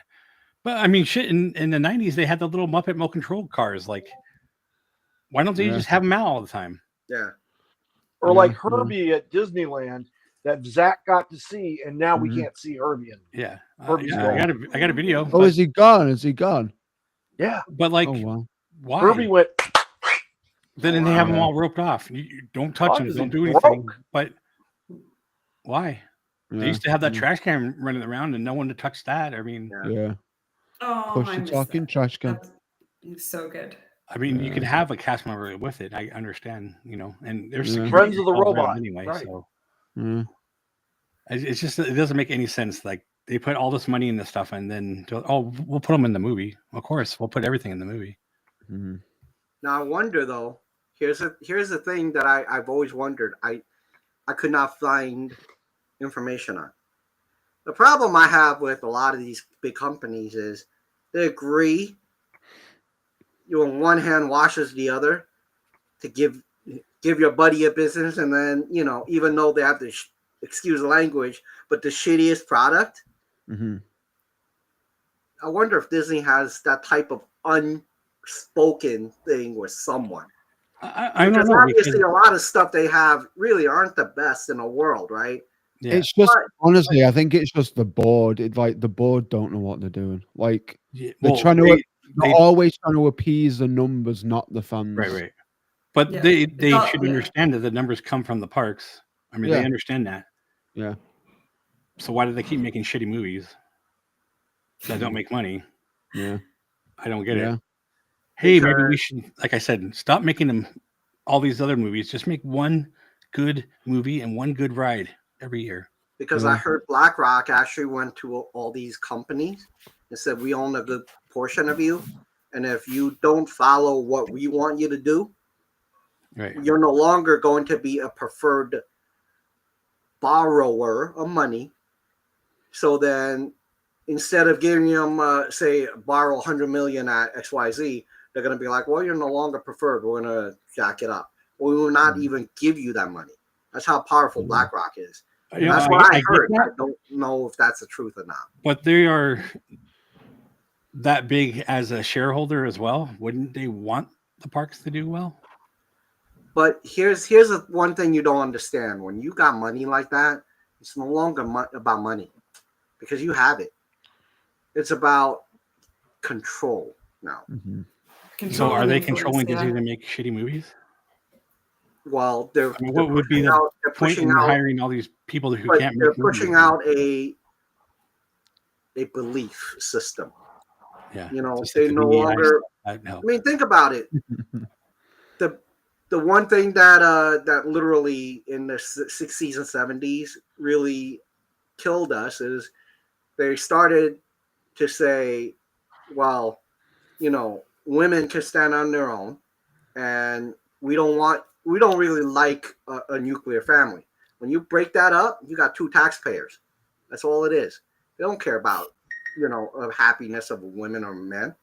But I mean, shit, in the 90s, they had the little Muppet Mo Control cars. Like, why don't they Yeah. just have them out all the time? Yeah. Or Yeah, like yeah. Herbie at Disneyland that Zach got to see, and now we Mhm. can't see Herbie. And Yeah, Herbie's yeah, I gone. got a video. Oh, is he gone? Is he gone? yeah, but like, Oh wow. why? Herbie went. Then they have them Yeah. all roped off. You don't touch them. Because Don't he do anything. broke. But why? Yeah. They used to have that mm, trash can running around and no one to touch that. I mean, Yeah. Yeah. Oh, Push I the miss talking that. trash can. That's so good. you can Yeah. have a cast member with it. I understand, and there's Yeah. security Friends of the all around robot, anyway. right. So Yeah. it's just it doesn't make any sense. Like they put all this money in this stuff and then we'll put them in the movie. Of course, we'll put everything in the movie. Mhm. Now I wonder though. Here's the thing that I've always wondered. I could not find information on. The problem I have with a lot of these big companies is they agree. You on one hand washes the other to give your buddy a business, and then even though they have to excuse the language, but the shittiest product. Mhm. I wonder if Disney has that type of unspoken thing with someone. I don't Because know. obviously a lot of stuff they have really aren't the best in the world, right? Yeah. It's just But- honestly, I think it's just the board. It's like the board don't know what they're doing. Like Yeah, they're well, trying to. they- They're always trying to appease the numbers, not the fans. right. But Yeah. they It's all- should yeah. understand that the numbers come from the parks. I mean, they Yeah. understand that. Yeah. So why do they keep making shitty movies that don't make money? Yeah. I don't get Yeah. it. Hey, maybe Because- we should, like I said, stop making them all these other movies. Just make one good movie and one good ride every year. Because Yeah. I heard BlackRock actually went to all these companies and said, we own a good portion of you. And if you don't follow what we want you to do, Right. you're no longer going to be a preferred borrower of money. So then instead of giving them, say, borrow 100 million at XYZ, they're going to be like, well, you're no longer preferred. We're going to jack it up. We will not even give you that money. That's how powerful BlackRock is. You know, That's what I get heard. that, I don't know if that's the truth or not. but they are that big as a shareholder as well. Wouldn't they want the parks to do well? But here's one thing you don't understand. When you got money like that, it's no longer about money because you have it. It's about control now. Mhm. So are and they influence, controlling yeah. Disney to make shitty movies? Well, they're, I mean, they're what would be pushing the out, they're point pushing in out, hiring all these people who but can't they're make movies? pushing out a belief system. Yeah. They the no DEI longer. stuff, that I helps. mean, think about it. The one thing that literally in the 60s and 70s really killed us is they started to say, well, women can stand on their own, and we don't really like a nuclear family. When you break that up, you got two taxpayers. That's all it is. They don't care about happiness of women or men.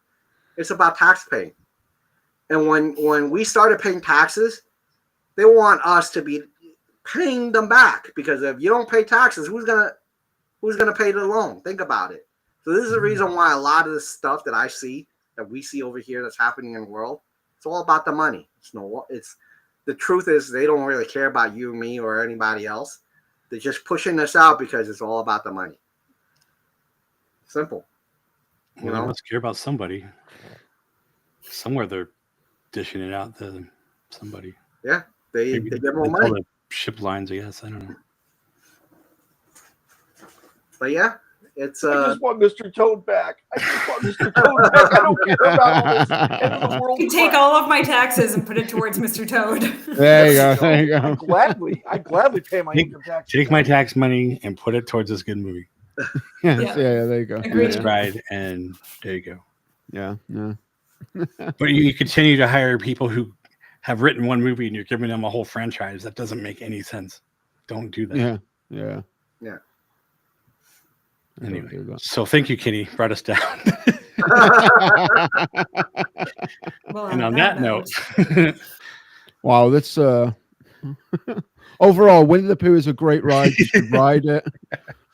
It's about tax paying. And when we started paying taxes, they want us to be paying them back, because if you don't pay taxes, who's gonna pay the loan? Think about it. So this is the reason why a lot of the stuff that we see over here that's happening in the world, it's all about the money. It's the truth is they don't really care about you, me, or anybody else. They're just pushing this out because it's all about the money. Simple. Well, they must care about somebody. Somewhere they're dishing it out to somebody. Yeah, they Maybe get more all money. the ship lines, I guess. I don't know. But yeah, It's I just want Mr. Toad back. I just want Mr. Toad back. I don't care about all this end of the world. You take crap. all of my taxes and put it towards Mr. Toad. There you go. There you I go. gladly pay my Take- income tax. Take my tax money and put it towards this good movie. Yes, Yeah. yeah, there you go. Agreed. This ride, and there you go. Yeah, yeah. But you continue to hire people who have written one movie and you're giving them a whole franchise. That doesn't make any sense. Don't do that. Yeah, yeah. Yeah. I don't Anyway, do that. so thank you, Kitty. Brought us down. Well, And on that note, Wow, that's overall, Winnie the Pooh is a great ride. You should ride it.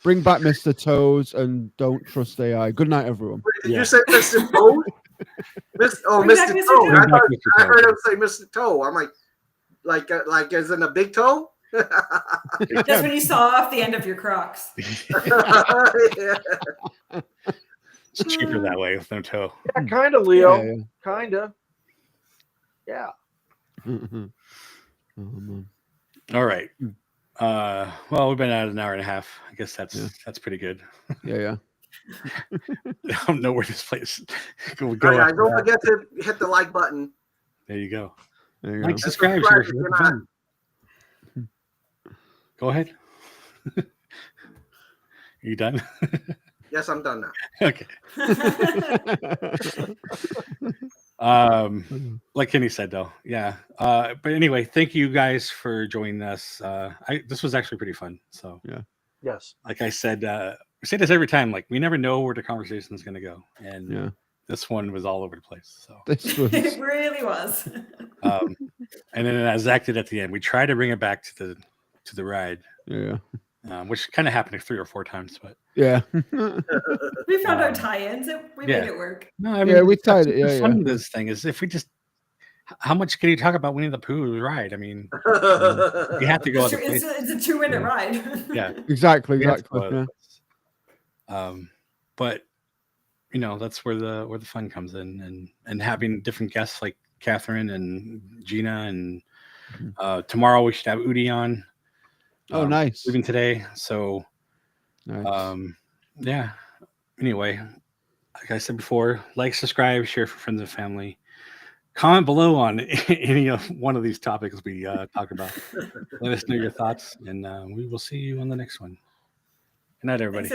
Bring back Mr. Toad and don't trust AI. Good night, everyone. Did Yeah. you say Mr. Toad? Bring back Mr. Mr. Toad. Toad. I heard him say Mr. Toe. I'm like as in a big toe? That's when you saw off the end of your Crocs. Yeah. it's cheaper that way with no toe. Yeah, kind of, Leo. Yeah, Kind of. Yeah. Mhm. Oh, man. All right. Well, we've been at an hour and a half. I guess that's pretty good. Yeah, yeah. I don't know where this place go. All right, after don't that. forget to hit the like button. There you go. There you Like, go. subscribe, subscribe share, if share you're the fun. Go ahead. Are you done? Yes, I'm done now. Okay. Like Kenny said, though, yeah. But anyway, thank you guys for joining us. This was actually pretty fun. So, Yes. like I said, we say this every time. Like, we never know where the conversation is going to go, and Yeah. this one was all over the place. So, This was It really was. and then as Zach did at the end, we tried to bring it back to the ride, yeah. which kind of happened 3 or 4 times, but. Yeah. We found our tie-ins. We Yeah. made it work. No, I Yeah, we that's tied it, the yeah, fun yeah. of this thing is if we just how much can you talk about Winnie the Pooh ride? I mean, you have to go It's, other places. it's a 2-minute ride. Yeah, Exactly, we have to exactly. go other Yeah. places. But that's where the fun comes in, and having different guests like Catherine and Gina, and tomorrow we should have Udi on. Oh, nice. Leaving today, so Nice. yeah. Anyway, like I said before, like, subscribe, share for friends and family. Comment below on any of one of these topics we talk about. Let us know your thoughts, and we will see you on the next one. Good night, everybody. Thanks,